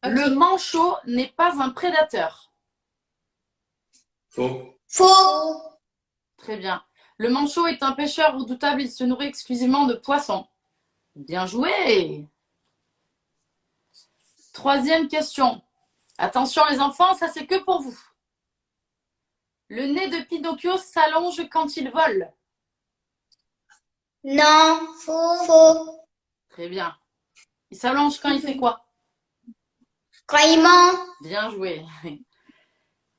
Le manchot n'est pas un prédateur. Faux. Faux. Très bien. Le manchot est un pêcheur redoutable, il se nourrit exclusivement de poissons. Bien joué. Troisième question. Attention les enfants, ça c'est que pour vous. Le nez de Pinocchio s'allonge quand il vole. Non. Faux. Très bien. Il s'allonge quand il fait quoi? Quand il ment. Bien joué.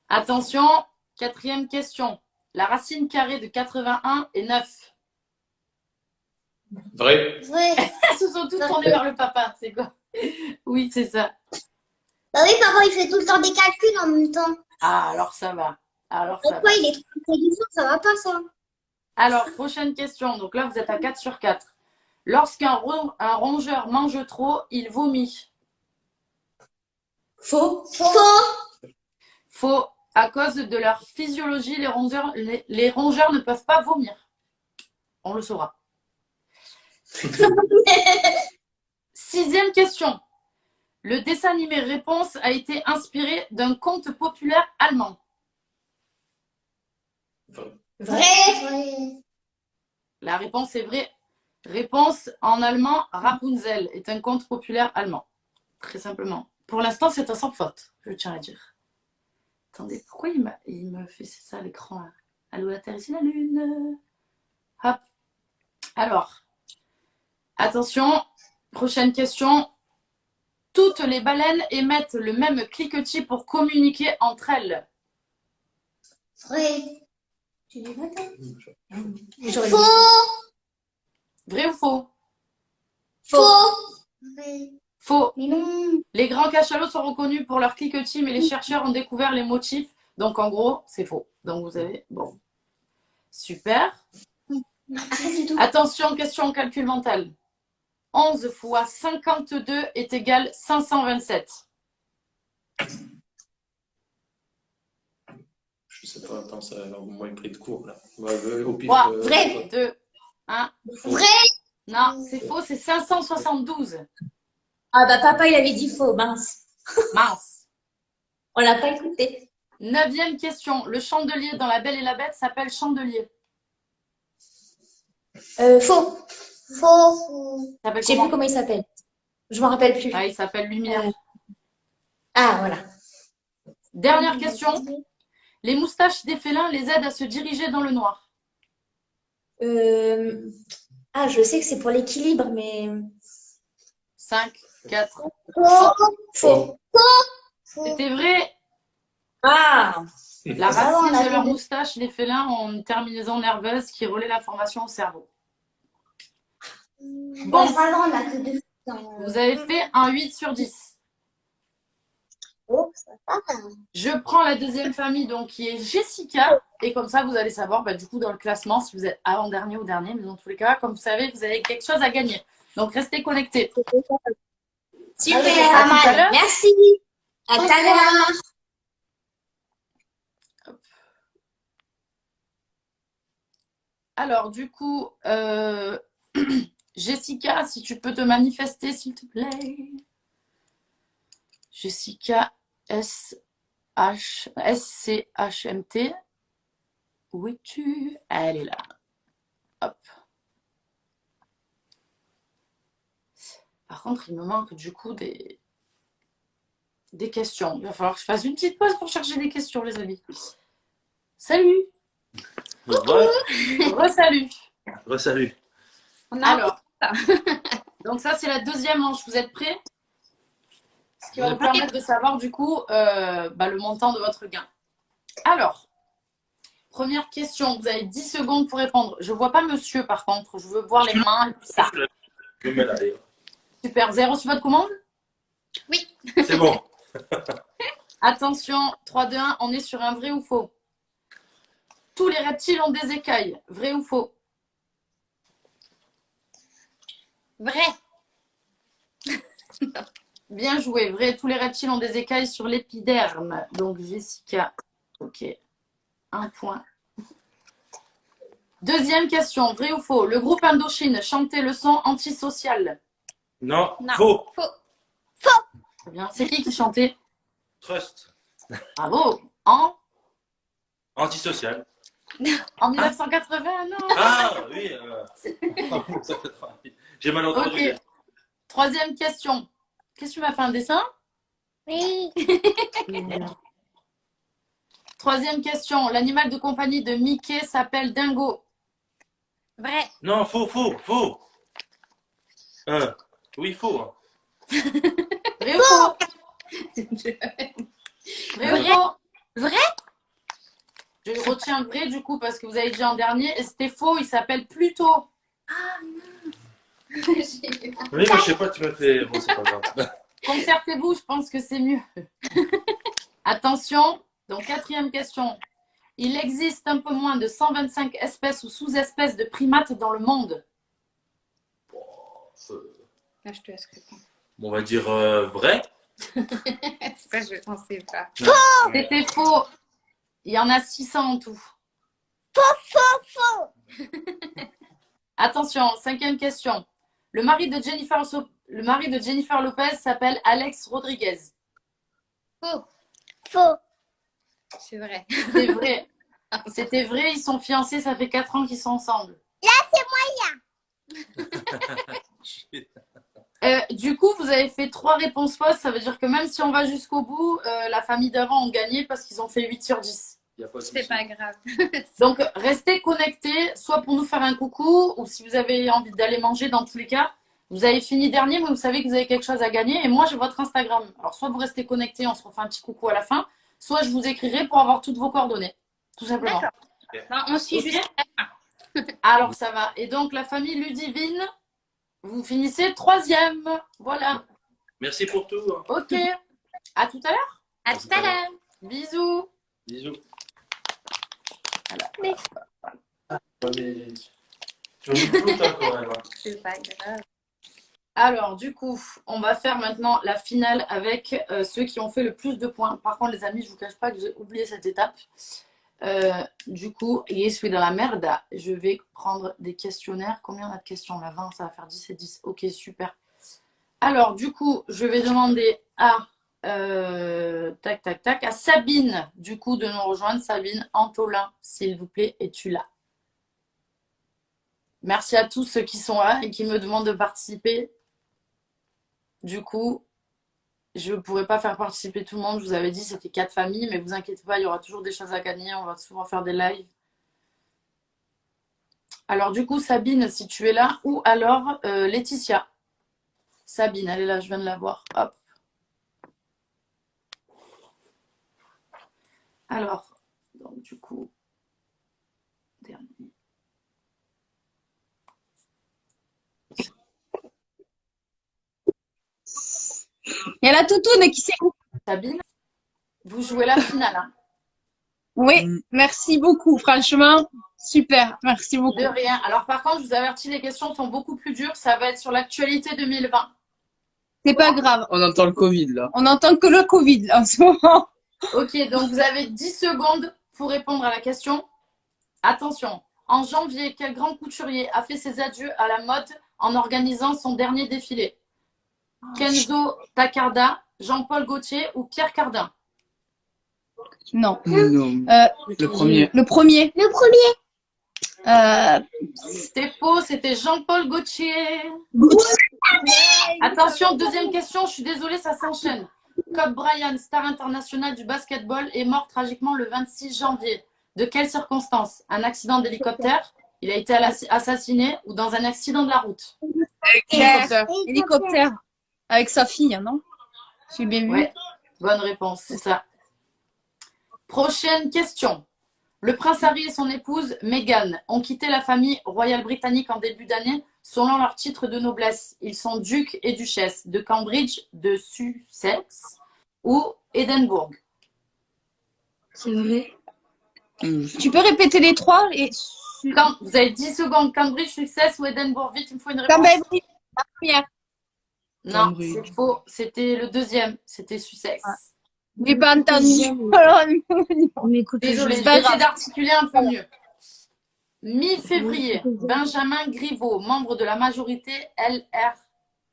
Attention, quatrième question. La racine carrée de 81 est 9. Vrai. Vrai. Elles se sont toutes tournées vers le papa, c'est quoi? Oui, c'est ça. Bah oui, papa, il fait tout le temps des calculs en même temps. Ah, alors ça va. Alors ça va. Pourquoi il est trop intelligent? Ça va pas, ça. Alors, prochaine question. Donc là, vous êtes à 4 sur 4. Lorsqu'un un rongeur mange trop, il vomit. Faux. Faux. À cause de leur physiologie, les rongeurs ne peuvent pas vomir. On le saura. Sixième question. Le dessin animé Réponse a été inspiré d'un conte populaire allemand. Vrai. La réponse est vraie. Réponse en allemand, Rapunzel est un conte populaire allemand. Très simplement. Pour l'instant, c'est un sans faute, je tiens à dire. Attendez, pourquoi il me fait ça à l'écran là? Allô, la Terre, ici la Lune. Hop. Alors, attention, prochaine question. Toutes les baleines émettent le même cliquetis pour communiquer entre elles. Vrai. Tu dis vrai, toi? Vrai ou faux? Vrai. Faux. Mais non. Les grands cachalots sont reconnus pour leur cliquetis, mais les chercheurs ont découvert les motifs. Donc, en gros, c'est faux. Donc, vous avez... Bon. Super. C'est tout. Attention, question en calcul mental. 11 fois 52 est égal 527. Je sais pas, attends, ça a au moins pris de cours là. Ouais, au pire, 3, Vrai. 2, 1. Vrai. Non, c'est faux, c'est 572. Ah bah papa, il avait dit faux, mince. Mince. On l'a pas écouté. 9e question. Le chandelier dans La Belle et la Bête s'appelle chandelier. Faux. Faux. Ça s'appelle Je sais comment? plus comment il s'appelle. Je m'en rappelle plus. Ah, il s'appelle lumière. Ah, voilà. Dernière question. Les moustaches des félins les aident à se diriger dans le noir. Ah, je sais que c'est pour l'équilibre, mais... 5, 4. Faux. C'était vrai. Ah. La Ah, on racine a de leur fait deux. moustache, les félins ont une terminaison nerveuse qui relaie l'information au cerveau. Bon, ça va, on a que deux. Vous avez fait un 8 sur 10. Oh. Je prends la deuxième famille, donc qui est Jessica. Et comme ça, vous allez savoir, du coup, dans le classement, si vous êtes avant-dernier ou dernier. Mais dans tous les cas, comme vous savez, vous avez quelque chose à gagner. Donc, restez connectés. Super, À tout à l'heure. merci. À tout à l'heure. Alors, du coup, Jessica, si tu peux te manifester, s'il te plaît. Jessica SCHMT. Où es-tu? Elle est là. Hop. Par contre, il me manque du coup des questions. Il va falloir que je fasse une petite pause pour chercher des questions, les amis. Salut. Re-salut. Salut. Alors, donc ça, c'est la deuxième manche. Vous êtes prêts? Ce qui va vous permettre de savoir du coup le montant de votre gain. Alors, première question. Vous avez 10 secondes pour répondre. Je ne vois pas monsieur, par contre. Je veux voir les mains et tout ça. Je me mets là, d'ailleurs. Super. 0 sur votre commande? Oui. C'est bon. Attention, 3, 2, 1. On est sur un vrai ou faux? Tous les reptiles ont des écailles. Vrai ou faux? Vrai. Bien joué. Vrai, tous les reptiles ont des écailles sur l'épiderme. Donc, Jessica. Ok. 1 point. Deuxième question. Vrai ou faux? Le groupe Indochine chantait le son antisocial. Non, Non. faux. Très bien. C'est qui chantait? Trust. Bravo. En Antisocial. 1980, non. Ah oui. J'ai mal entendu. Ok. Troisième question. Qu'est-ce que tu m'as fait un dessin? Oui. Troisième question. L'animal de compagnie de Mickey s'appelle Dingo. Vrai. Non, faux. Oui, faux. Hein. Vrai ou faux? Vrai ou faux? Vrai. Je retiens vrai du coup parce que vous avez dit en dernier. Et c'était faux. Il s'appelle Pluto. Oui, mais je sais pas, tu m'as fait. Bon, c'est pas grave. Concertez-vous, je pense que c'est mieux. Attention. Donc, quatrième question. Il existe un peu moins de 125 espèces ou sous-espèces de primates dans le monde. Là, je te laisse répondre. On va dire vrai. Ça, je ne sais pas. C'était faux. Il y en a 600 en tout. Faux. Attention, cinquième question. Le mari de Jennifer Lopez s'appelle Alex Rodriguez. Faux. C'est vrai. C'est vrai. C'était vrai, ils sont fiancés, ça fait 4 ans qu'ils sont ensemble. Du coup, vous avez fait 3 réponses fausses. Ça veut dire que même si on va jusqu'au bout, la famille d'avant ont gagné parce qu'ils ont fait 8 sur 10. Y a pas de souci. C'est pas grave. Donc, restez connectés, soit pour nous faire un coucou, ou si vous avez envie d'aller manger, dans tous les cas. Vous avez fini dernier, mais vous savez que vous avez quelque chose à gagner. Et moi, j'ai votre Instagram. Alors, soit vous restez connectés, on se refait un petit coucou à la fin, soit je vous écrirai pour avoir toutes vos coordonnées. Tout simplement. D'accord. Ben, on suit Ok. juste. Alors, ça va. Et donc, la famille Ludivine, vous finissez 3e. Voilà. Merci pour tout. Hein. Ok. À tout à l'heure. À tout à l'heure. Bisous. Bisous. Mais- Tu me floutes hein, quand même. Hein. C'est pas grave. Alors, du coup, on va faire maintenant la finale avec ceux qui ont fait le plus de points. Par contre, les amis, je ne vous cache pas que j'ai oublié cette étape. Du coup, je suis dans la merde. Je vais prendre des questionnaires. Combien on a de questions là? 20, ça va faire 10 et 10. Ok, super. Alors, du coup, je vais demander à à Sabine, du coup, de nous rejoindre. Sabine Antolin, s'il vous plaît, es-tu là? Merci à tous ceux qui sont là et qui me demandent de participer. Du coup, je ne pourrais pas faire participer tout le monde. Je vous avais dit, c'était 4 familles, mais vous inquiétez pas, il y aura toujours des choses à gagner. On va souvent faire des lives. Alors, du coup, Sabine, si tu es là, ou alors Laetitia. Sabine, elle est là, je viens de la voir. Hop. Alors, donc, du coup, dernier. Il y a la toutoune qui s'est. Sabine. Vous jouez la finale. Hein. Oui, merci beaucoup. Franchement, super. Merci beaucoup. De rien. Alors, par contre, je vous avertis, les questions sont beaucoup plus dures. Ça va être sur l'actualité 2020. C'est pas grave. On entend le Covid, là. On entend que le Covid, là, en ce moment. Ok, donc vous avez 10 secondes pour répondre à la question. Attention. En janvier, quel grand couturier a fait ses adieux à la mode en organisant son dernier défilé? Kenzo Takarda, Jean-Paul Gaultier ou Pierre Cardin? Non. Non. Le premier. Le premier. C'était faux, c'était Jean-Paul Gaultier. Attention, deuxième question, je suis désolée, ça s'enchaîne. Kobe Bryant, star international du basketball, est mort tragiquement le 26 janvier. De quelles circonstances? Un accident d'hélicoptère, il a été assassiné ou dans un accident de la route? Hélicoptère. Avec sa fille, non? J'ai bien vu. Ouais, bonne réponse, c'est ça. Prochaine question. Le prince Harry et son épouse Meghan ont quitté la famille royale britannique en début d'année selon leur titre de noblesse. Ils sont ducs et duchesses de Cambridge, de Sussex ou Édimbourg. C'est vrai. Tu peux répéter les trois Quand vous avez 10 secondes, Cambridge, Sussex ou Édimbourg. Vite, il me faut une réponse. Cambridge, la première. Non, Cambridge. c'est faux. C'était le deuxième. C'était Sussex. J'ai pas entendu. Alors, Désolée, je pas vais essayer grave. d'articuler un peu mieux. Mi-février, Benjamin Griveaux, membre de la majorité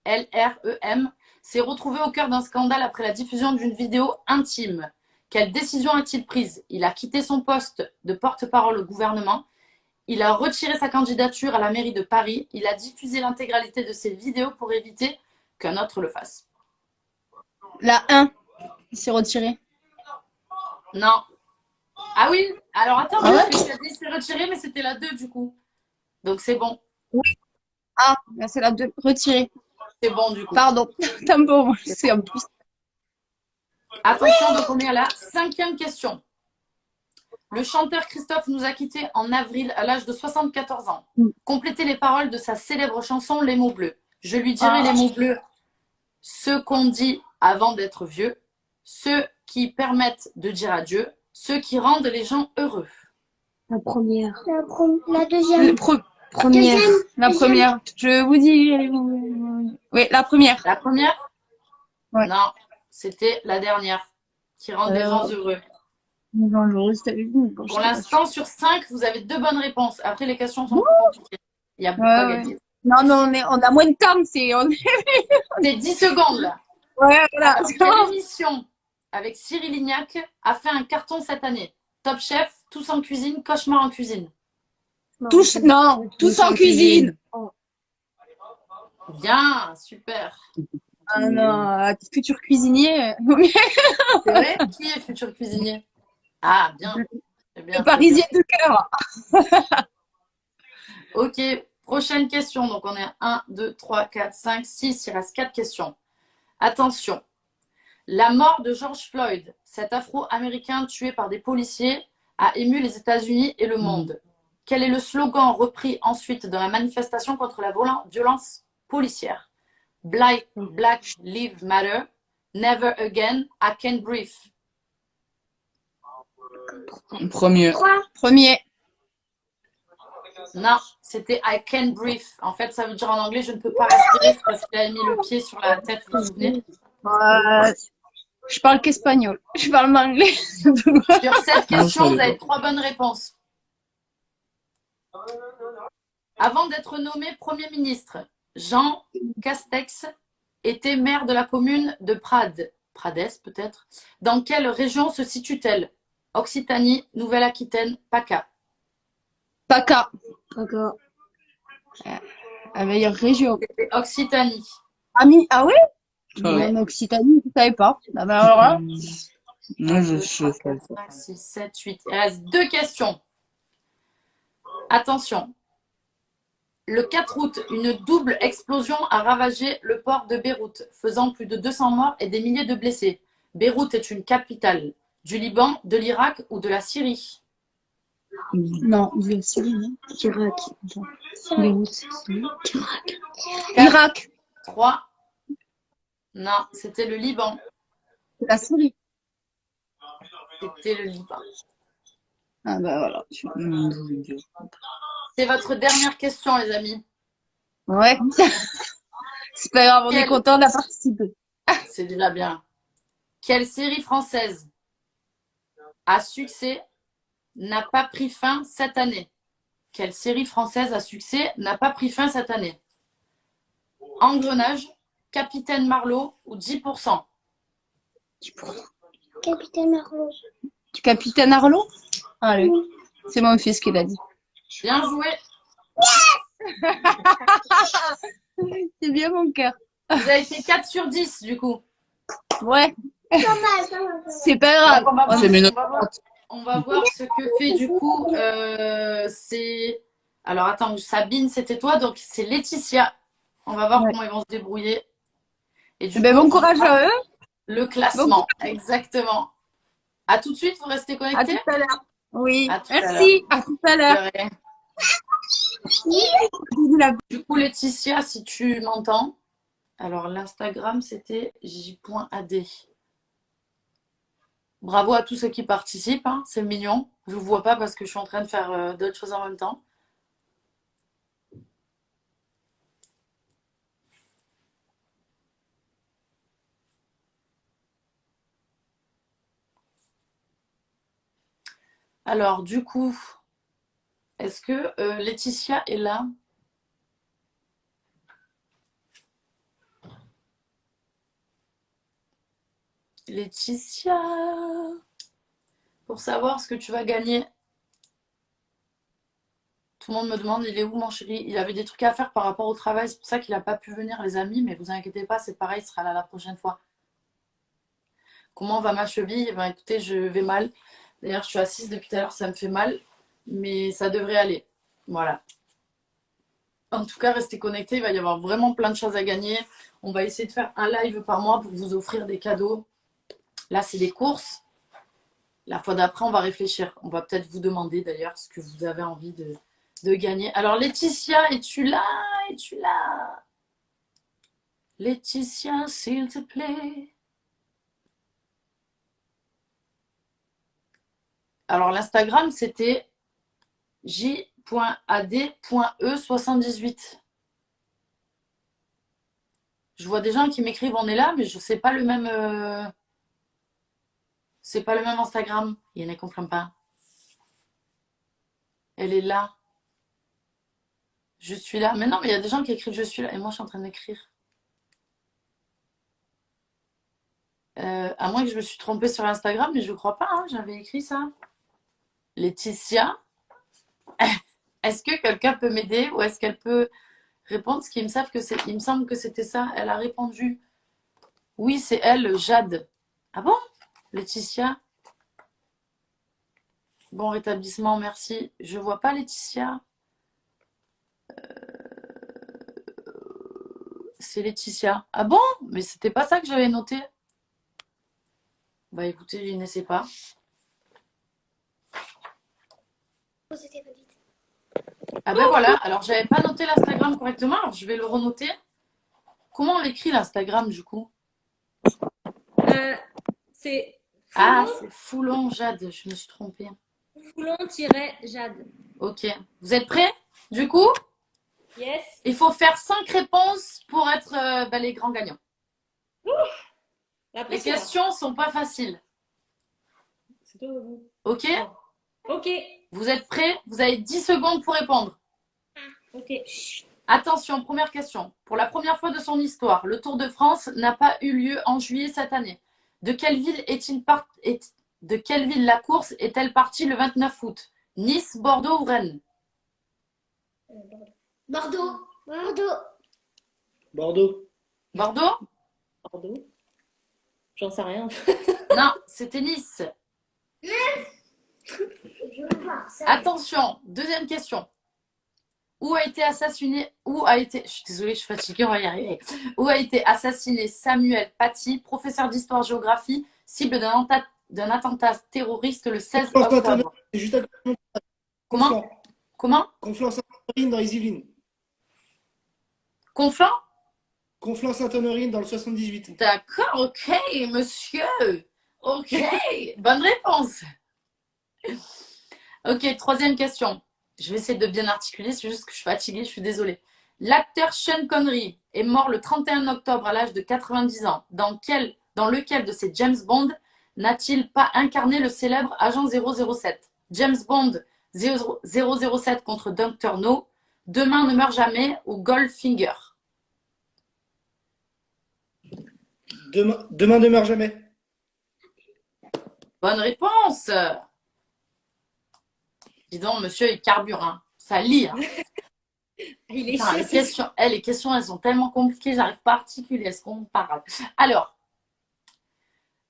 LREM, s'est retrouvé au cœur d'un scandale après la diffusion d'une vidéo intime. Quelle décision a-t-il prise? Il a quitté son poste de porte-parole au gouvernement. Il a retiré sa candidature à la mairie de Paris. Il a diffusé l'intégralité de ses vidéos pour éviter qu'un autre le fasse. La 1. Il s'est retiré. Non. Ah oui, alors attends, Ah ouais parce que tu as dit c'est retiré, mais c'était la 2 du coup. Donc c'est bon. Ah, là, c'est la 2. Retiré. C'est bon du coup. Pardon. Tant pour moi. C'est en plus. Attention, donc on est à la 5e question. Le chanteur Christophe nous a quittés en avril à l'âge de 74 ans. Complétez les paroles de sa célèbre chanson Les mots bleus. Je lui dirai les mots bleus. Ceux qu'on dit avant d'être vieux, ceux qui permettent de dire adieu, ceux qui rendent les gens heureux. La première. La deuxième. Première. La première. Je vous dis. Oui, la première. La première? Ouais. Non, c'était la dernière qui rend les gens heureux. Pour l'instant, sur 5, vous avez 2 bonnes réponses. Après, les questions sont plus compliquées. Il y a beaucoup à gagner. Non, mais on a moins de temps. C'est 10 secondes là. Ouais, voilà. Alors, quelle émission avec Cyril Lignac a fait un carton cette année? Top Chef, Tous en cuisine, Cauchemar en cuisine. Tous en cuisine. Bien, super. Ah non, futur cuisinier. C'est vrai? Qui est futur cuisinier? Ah, bien. C'est bien, Le Parisien de cœur. Ok, prochaine question. Donc, on est à 1, 2, 3, 4, 5, 6. Il reste 4 questions. Attention. La mort de George Floyd, cet Afro-Américain tué par des policiers, a ému les États-Unis et le monde. Quel est le slogan repris ensuite dans la manifestation contre la violence policière? Black Lives Matter, Never Again, I Can't Breathe. Premier. Premier. Non, c'était I Can't Breathe. En fait, ça veut dire en anglais, je ne peux pas respirer parce qu'il a mis le pied sur la tête, vous vous souvenez? Je parle qu'espagnol. Je parle anglais. Sur cette question, vous avez 3 bonnes réponses. Avant d'être nommé Premier ministre, Jean Castex était maire de la commune de Prades peut-être. Dans quelle région se situe-t-elle? Occitanie, Nouvelle-Aquitaine, PACA. PACA. La meilleure région. C'était Occitanie. Ah ouais? Ouais. En Occitanie, je ne savais pas. Ah ben alors là. Moi, 2, 3, 4, 5, 6, 7, 8. Il reste 2 questions. Attention. Le 4 août, une double explosion a ravagé le port de Beyrouth, faisant plus de 200 morts et des milliers de blessés. Beyrouth est une capitale du Liban, de l'Irak ou de la Syrie? Non, de la Syrie, non. Irak. Irak. 3. Non, c'était le Liban. De la Syrie. C'était le Liban. Ah bah voilà. C'est votre dernière question, les amis. Ouais. C'est pas grave, on est Quelle- content d'avoir participé. C'est déjà bien. Quelle série française à succès n'a pas pris fin cette année? Quelle série française à succès n'a pas pris fin cette année? Engrenage, Capitaine Marlowe ou 10%? Capitaine Marlowe. Du Capitaine Arlo? Allez. C'est mon fils qui l'a dit. Bien joué. C'est bien mon cœur. Vous avez fait 4 sur 10 du coup. Ouais. C'est pas grave. Donc, C'est mes notes. on va voir ce que fait du coup. C'est. Alors attends, Sabine, c'était toi, donc c'est Laetitia. On va voir Ouais. comment ils vont se débrouiller. Et du Ben, coup, bon on courage fera à eux. le classement. Exactement. À tout de suite, vous restez À connectés. tout à l'heure. Oui. À tout à Merci. À tout à l'heure. De rien. Du coup, Laetitia, si tu m'entends. Alors, l'Instagram, c'était j.ad. Bravo à tous ceux qui participent, hein, c'est mignon. Je ne vous vois pas parce que je suis en train de faire d'autres choses en même temps. Alors, du coup, est-ce que Laetitia est là? Laetitia, pour savoir ce que tu vas gagner. Tout le monde me demande, il est où mon chéri? Il avait des trucs à faire par rapport au travail, c'est pour ça qu'il n'a pas pu venir, les amis, mais vous inquiétez pas, c'est pareil, il sera là la prochaine fois. Comment va ma cheville? Eh ben, écoutez, je vais mal. D'ailleurs, je suis assise depuis tout à l'heure, ça me fait mal, mais ça devrait aller. Voilà. En tout cas, restez connectés, il va y avoir vraiment plein de choses à gagner. On va essayer de faire un live par mois pour vous offrir des cadeaux. Là, c'est des courses. La fois d'après, on va réfléchir. On va peut-être vous demander d'ailleurs ce que vous avez envie de gagner. Alors, Laetitia, es-tu là? Es-tu là? Laetitia, s'il te plaît. Alors, l'Instagram, c'était j.ad.e78. Je vois des gens qui m'écrivent on est là, mais je sais pas le même. C'est pas le même Instagram. Il ne comprend pas. Elle est là. Je suis là. Mais non, mais il y a des gens qui écrivent je suis là. Et moi, je suis en train d'écrire. À moins que je me suis trompée sur Instagram, mais je ne crois pas. Hein, j'avais écrit ça. Laetitia. Est-ce que quelqu'un peut m'aider ou est-ce qu'elle peut répondre? Parce qu'il me semble que c'était ça. Elle a répondu. Oui, c'est elle, Jade. Ah bon? Laetitia? Bon rétablissement, merci. Je vois pas Laetitia. C'est Laetitia. Ah bon? Mais c'était pas ça que j'avais noté. Bah écoutez, je ne sais pas. Ah ben voilà, alors j'avais pas noté l'Instagram correctement, alors je vais le renoter. Comment on l'écrit l'Instagram du coup? C'est Ah, c'est Foulon Jade, je me suis trompée. Foulon-Jade. Ok, vous êtes prêts du coup? Yes. Il faut faire 5 réponses pour être les grands gagnants. La Les pression. questions sont pas faciles. C'est toi ou vous? Ok? Ok. Vous êtes prêts? Vous avez 10 secondes pour répondre. Ok. Chut. Attention, première question. Pour la première fois de son histoire, le Tour de France n'a pas eu lieu en juillet cette année. De quelle ville de quelle ville la course est-elle partie le 29 août? Nice, Bordeaux ou Rennes? Bordeaux. Bordeaux. Bordeaux. Bordeaux? Bordeaux. J'en sais rien. Non, c'était Nice. Attention, deuxième question. Je suis désolée, je suis fatiguée, on va y arriver. Où a été assassiné Samuel Paty, professeur d'histoire-géographie, cible d'un attentat terroriste le 16 octobre? C'est juste à côté. Comment? Comment? Conflans-Sainte-Honorine dans les Yvelines. Conflans? Conflans-Sainte-Honorine dans le 78. D'accord, ok, monsieur. Ok, bonne réponse. Ok, troisième question. Je vais essayer de bien articuler, c'est juste que je suis fatiguée, je suis désolée. L'acteur Sean Connery est mort le 31 octobre à l'âge de 90 ans. Dans lequel de ces James Bond n'a-t-il pas incarné le célèbre agent 007? James Bond 007 contre Dr. No, Demain ne meurt jamais ou Goldfinger? Demain ne meurt jamais. Bonne réponse. Dis donc, monsieur, il carbure, hein. Ça lit, hein. Il est Putain, chaud. les questions, elles sont tellement compliquées, j'arrive pas à articuler. Est-ce qu'on parle? Alors,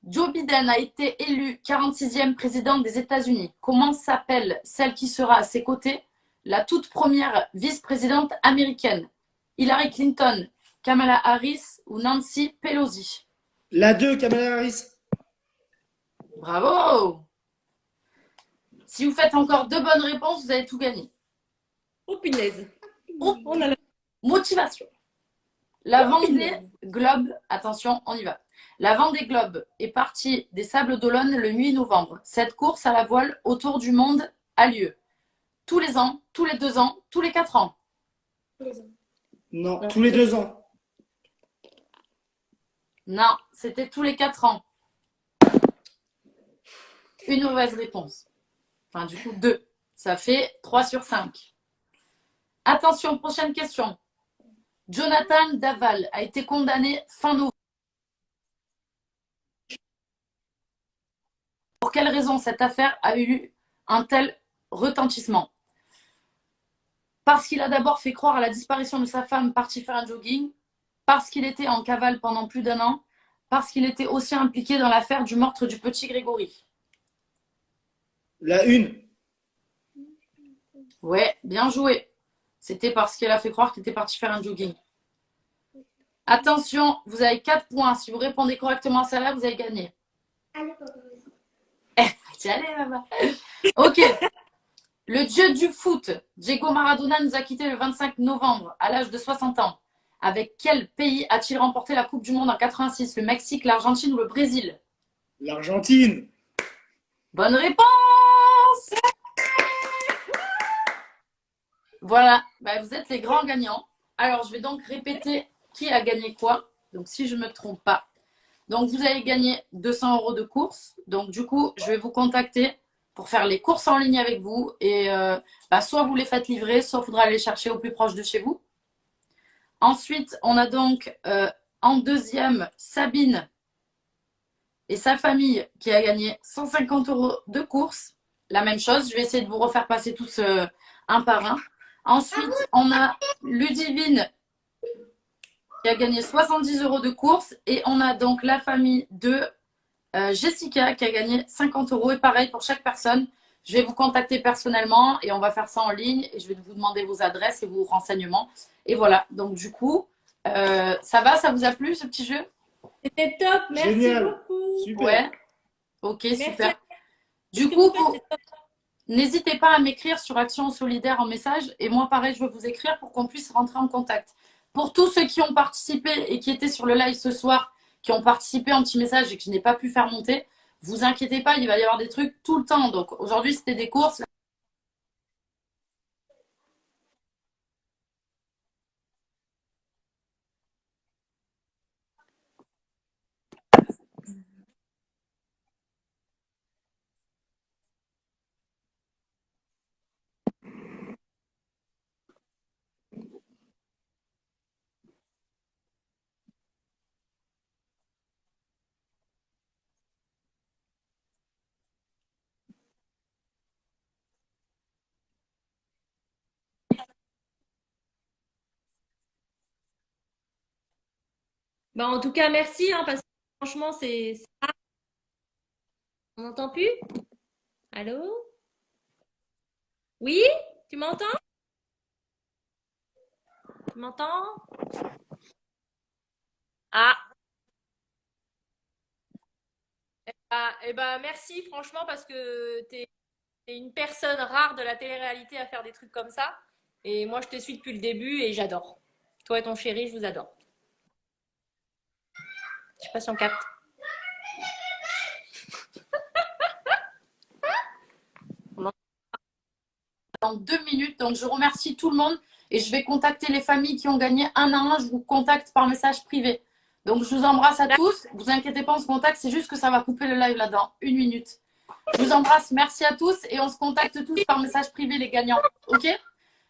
Joe Biden a été élu 46e président des États-Unis. Comment s'appelle celle qui sera à ses côtés, la toute première vice-présidente américaine? Hillary Clinton, Kamala Harris ou Nancy Pelosi? La 2, Kamala Harris. Bravo! Si vous faites encore 2 bonnes réponses, vous avez tout gagné. Oh punaise. Oh, On a la... motivation. La Vendée Globe, attention, on y va. La Vendée Globe est partie des Sables d'Olonne le 8 novembre. Cette course à la voile autour du monde a lieu tous les ans, tous les 2 ans, tous les 4 ans. Non, tous les 2 ans. Non, c'était tous les 4 ans. Une mauvaise réponse. Enfin, du coup, 2. Ça fait 3 sur 5. Attention, prochaine question. Jonathan Daval a été condamné fin novembre. Pour quelle raison cette affaire a eu un tel retentissement? Parce qu'il a d'abord fait croire à la disparition de sa femme partie faire un jogging, parce qu'il était en cavale pendant plus d'1 an, parce qu'il était aussi impliqué dans l'affaire du meurtre du petit Grégory. La 1. Ouais, bien joué. C'était parce qu'elle a fait croire qu'il était parti faire un jogging. Attention, vous avez 4 points. Si vous répondez correctement à celle-là, vous avez gagné. Allez, maman. Ok. Le dieu du foot, Diego Maradona, nous a quittés le 25 novembre à l'âge de 60 ans. Avec quel pays a-t-il remporté la Coupe du Monde en 86? Le Mexique, l'Argentine ou le Brésil? L'Argentine. Bonne réponse! Voilà, bah, vous êtes les grands gagnants. Alors, je vais donc répéter qui a gagné quoi. Donc, si je ne me trompe pas. Donc, vous avez gagné 200 € de course. Donc, du coup, je vais vous contacter pour faire les courses en ligne avec vous. Et soit vous les faites livrer, soit il faudra aller les chercher au plus proche de chez vous. Ensuite, on a donc en deuxième Sabine et sa famille qui a gagné 150 € de course. La même chose, je vais essayer de vous refaire passer tous un par un. Ensuite, on a Ludivine qui a gagné 70 € de course. Et on a donc la famille de Jessica qui a gagné 50 €. Et pareil pour chaque personne, je vais vous contacter personnellement et on va faire ça en ligne. Et je vais vous demander vos adresses et vos renseignements. Et voilà, donc du coup, ça va, ça vous a plu ce petit jeu? C'était top, merci Génial. beaucoup. Super. Ouais, ok, Merci. super. Du coup, n'hésitez pas à m'écrire sur Action Solidaire en message. Et moi, pareil, je vais vous écrire pour qu'on puisse rentrer en contact. Pour tous ceux qui ont participé et qui étaient sur le live ce soir, qui ont participé en petit message et que je n'ai pas pu faire monter, vous inquiétez pas, il va y avoir des trucs tout le temps. Donc aujourd'hui, c'était des courses. Bah, en tout cas, merci, hein, parce que franchement, on n'entend plus? Allô? Oui? Tu m'entends? Tu m'entends? Ah, merci, franchement, parce que t'es une personne rare de la télé-réalité à faire des trucs comme ça. Et moi, je te suis depuis le début et j'adore. Toi et ton chéri, je vous adore. Je sais pas si on capte. dans 2 minutes. Donc, je remercie tout le monde et je vais contacter les familles qui ont gagné un à un. Je vous contacte par message privé. Donc, je vous embrasse à tous. Vous inquiétez pas, on se contacte. C'est juste que ça va couper le live là dans 1 minute. Je vous embrasse. Merci à tous et on se contacte tous par message privé, les gagnants. OK?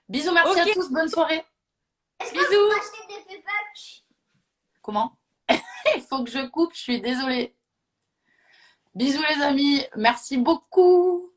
Bisous, merci Ok. à tous. Bonne soirée. Bisous. Comment? Il faut que je coupe. Je suis désolée. Bisous, les amis. Merci beaucoup.